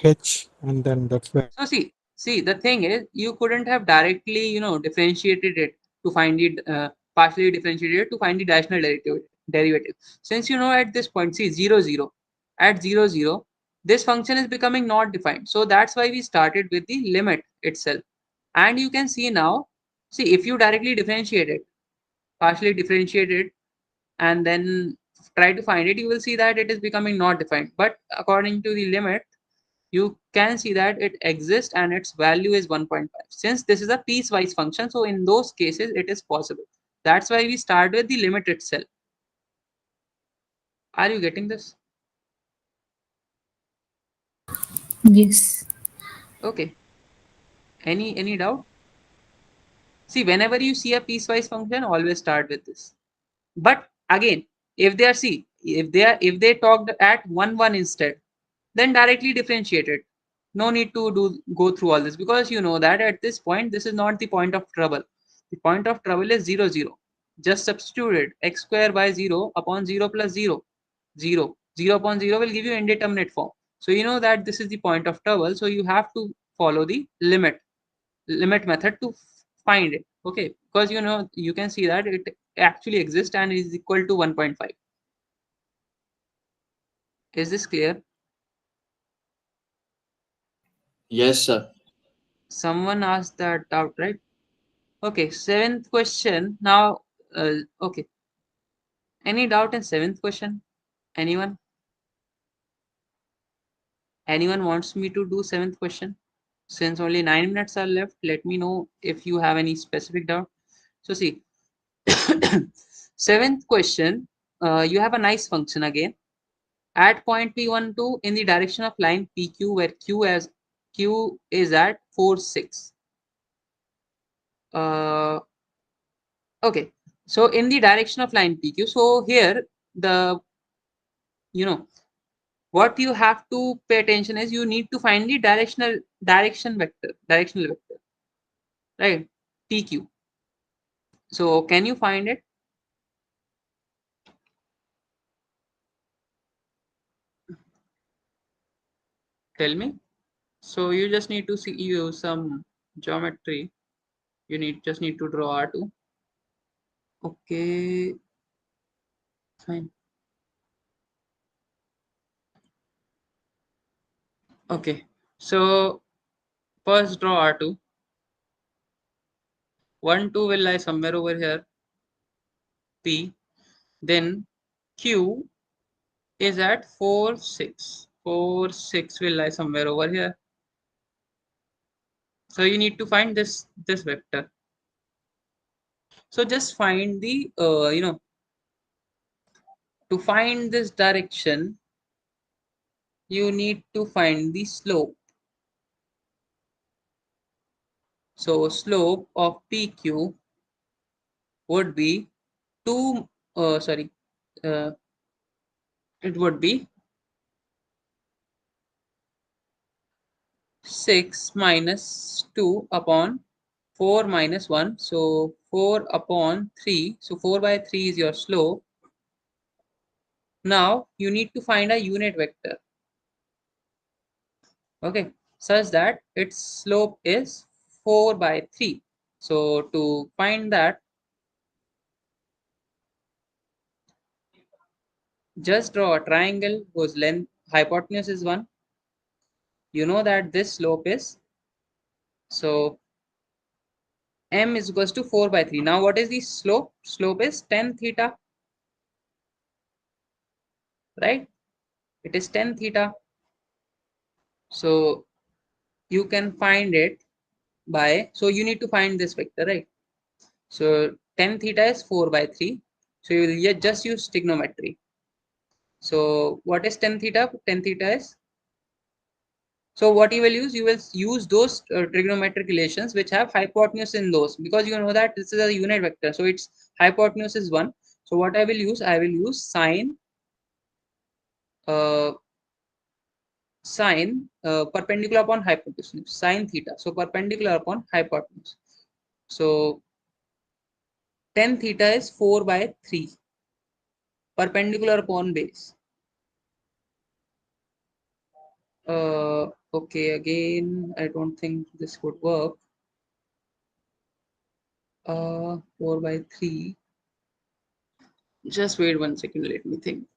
L: h, and then that's where.
I: So see, the thing is, you couldn't have directly, differentiated it to find it, partially differentiated it to find the rational derivative. Since at this point, see 0, 0, at 0, 0, this function is becoming not defined. So that's why we started with the limit itself. And you can see now, see if you directly differentiate it, partially differentiate it, and then try to find it, you will see that it is becoming not defined. But according to the limit, you can see that it exists and its value is 1.5. Since this is a piecewise function, so in those cases it is possible. That's why we start with the limit itself. Are you getting this?
D: Yes.
I: Okay. Any doubt? See, whenever you see a piecewise function, always start with this. But again, if they are see, if they talked at 1 1 instead, then directly differentiate it. No need to go through all this, because you know that at this point this is not the point of trouble. The point of trouble is 0 0. Just substitute it, x square by 0 upon 0 plus 0. 0 0 upon 0 will give you indeterminate form. So you know that this is the point of trouble, so you have to follow the limit method to find it. Okay, because you can see that it actually exists and is equal to 1.5. Is this clear?
G: Yes, sir.
I: Someone asked that doubt, right? Okay, seventh question. Now, okay. Any doubt in seventh question? Anyone? Anyone wants me to do seventh question? Since only 9 minutes are left, let me know if you have any specific doubt. So see, seventh question. You have a nice function again. At point P12 in the direction of line PQ, where Q is at 4, 6. Okay, so in the direction of line PQ, so here the you know what you have to pay attention is you need to find the directional vector, right? PQ. So can you find it? Tell me. So you just need to see you some geometry. You just need to draw R2. Okay, fine. Okay, so first draw R2. 1 2 will lie somewhere over here. P. Then Q is at 4 6. 4 6 will lie somewhere over here. So you need to find this vector. So just find the to find this direction, you need to find the slope. So slope of PQ would be 2 sorry uh, it would be 6 minus 2 upon 4 minus 1. So 4 upon 3. So 4 by 3 is your slope. Now you need to find a unit vector. Okay, such that its slope is 4 by 3. So to find that, just draw a triangle whose length hypotenuse is 1. You know that this slope is, so m is equals to 4 by 3. Now what is the slope? Slope is tan theta, right? It is tan theta. So you can find it by, so you need to find this vector, right? So tan theta is 4 by 3. So you will just use trigonometry. So what is tan theta? Tan theta is, so what you will use those trigonometric relations which have hypotenuse in those, because you know that this is a unit vector, so its hypotenuse is 1. So what I will use sine perpendicular upon hypotenuse, sine theta, so perpendicular upon hypotenuse. So tan theta is 4 by 3 perpendicular upon base. Okay, again I don't think this would work. 4 by 3, just wait 1 second, let me think.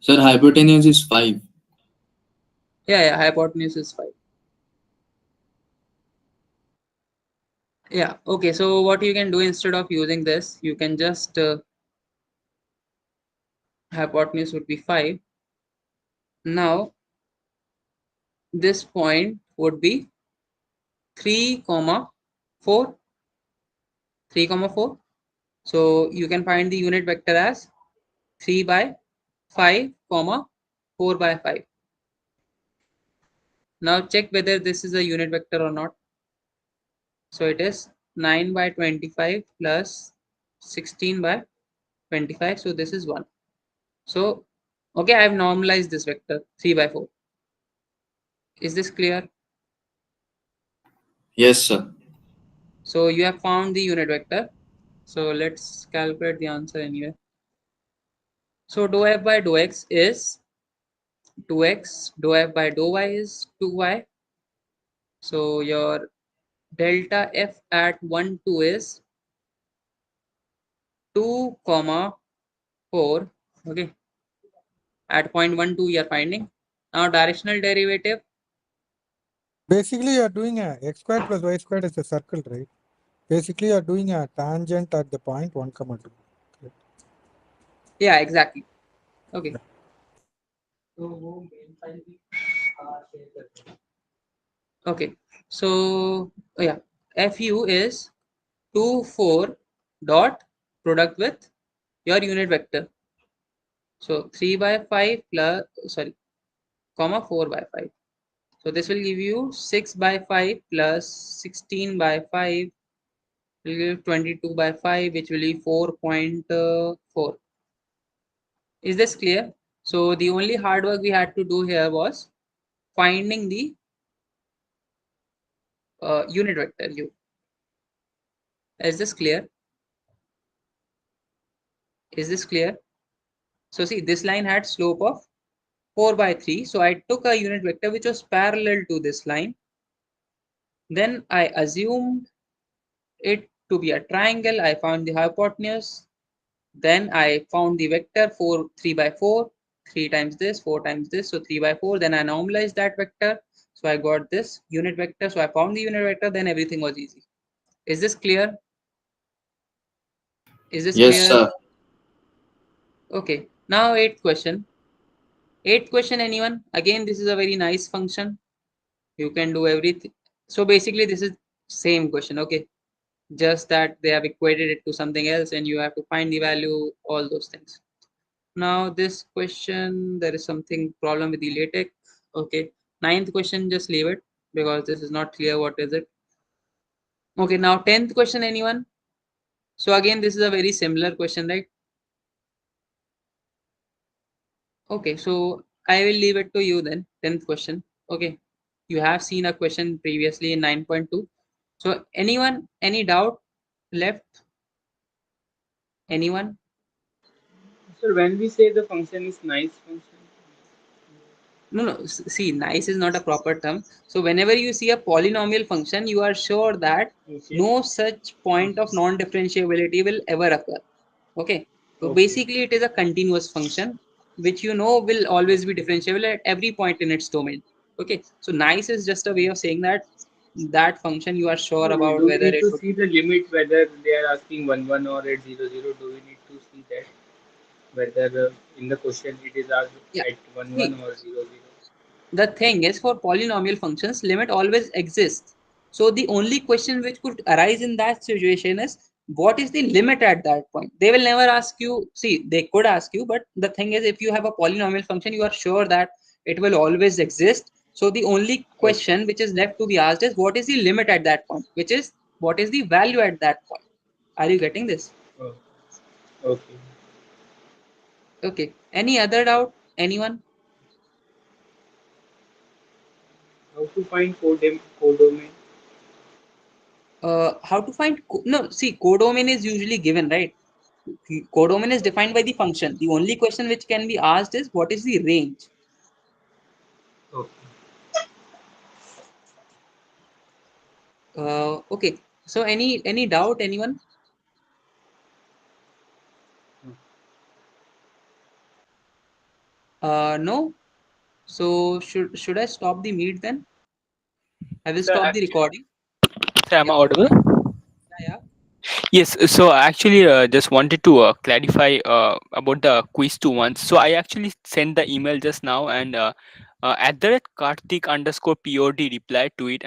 G: Sir, hypotenuse is 5.
I: Yeah, hypotenuse is 5. Yeah, okay, so what you can do, instead of using this, you can just hypotenuse would be 5. Now this point would be 3 comma 4, 3 comma 4. So you can find the unit vector as 3 by 5 comma 4 by 5. Now check whether this is a unit vector or not. So it is 9 by 25 plus 16 by 25. So this is 1. So okay, I have normalized this vector 3 by 4. Is this clear?
G: Yes, sir.
I: So you have found the unit vector. So let's calculate the answer anyway. So dou f by dou x is 2x, dou f by dou y is 2y. So your delta f at 1, 2 is 2 comma 4. Okay, at point 1, 2 you are finding. Now directional derivative.
L: Basically, you are doing a x squared plus y squared is a circle, right? Basically, you are doing a tangent at the point 1, 2. Correct.
I: Yeah, exactly. Okay. Okay. So yeah, fu is 2, 4 dot product with your unit vector. So 3 by 5 plus, sorry, comma 4 by 5. So this will give you 6 by 5 plus 16 by 5 will give 22 by 5, which will be 4.4. Is this clear? So the only hard work we had to do here was finding the unit vector u. Is this clear? Is this clear? So see, this line had slope of 4 by 3. So I took a unit vector which was parallel to this line. Then I assumed it to be a triangle. I found the hypotenuse. Then I found the vector 3 by 4, 3 times this, 4 times this, so 3 by 4. Then I normalized that vector. So I got this unit vector. So I found the unit vector, then everything was easy. Is this clear? Is this
G: Yes,
I: clear?
G: sir.
I: Okay, now eighth question. Eighth question, anyone? Again, this is a very nice function. You can do everything. So basically, this is same question, okay? Just that they have equated it to something else and you have to find the value, all those things. Now this question, there is something problem with the LaTeX. Okay, ninth question, just leave it because this is not clear what is it. Okay, now 10th question, anyone? So again, this is a very similar question, right? Okay, so I will leave it to you then. 10th question. Okay, you have seen a question previously in 9.2. So anyone, any doubt left? Anyone?
F: So when we say the function is nice function,
I: No, no. See, nice is not a proper term. So whenever you see a polynomial function, you are sure that
F: okay,
I: no such point of non-differentiability will ever occur. Okay. So
F: okay,
I: basically, it is a continuous function, which you know will always be differentiable at every point in its domain. Okay. So nice is just a way of saying that that function you are sure
F: so
I: about
F: do we
I: whether
F: need
I: it
F: to
I: would.
F: see the limit whether they are asking 1 1 or at 0 0? Do we need to see that whether in the question it is asked
I: Yeah.
F: at 1 1
I: See,
F: or 0 0?
I: the thing is, for polynomial functions, limit always exists. So the only question which could arise in that situation is what is the limit at that point. They will never ask you. See, they could ask you, but the thing is, if you have a polynomial function, you are sure that it will always exist. So the only
F: Okay,
I: question which is left to be asked is what is the limit at that point, which is what is the value at that point. Are you getting this?
F: oh, okay.
I: Okay, any other doubt? Anyone?
F: How to find codomain?
I: How to find no, see, codomain is usually given, right? Codomain is defined by the function. The only question which can be asked is what is the range.
F: Okay.
I: Okay, so any doubt, anyone? No. So should I stop the meet then? I will
C: So
I: stop the
C: actually,
I: recording.
C: so am I
I: Yeah,
C: audible?
I: yeah.
C: Yes, so I actually just wanted to clarify about the quiz 2 once. So I actually sent the email just now, and at the rate Karthik underscore POD replied to it.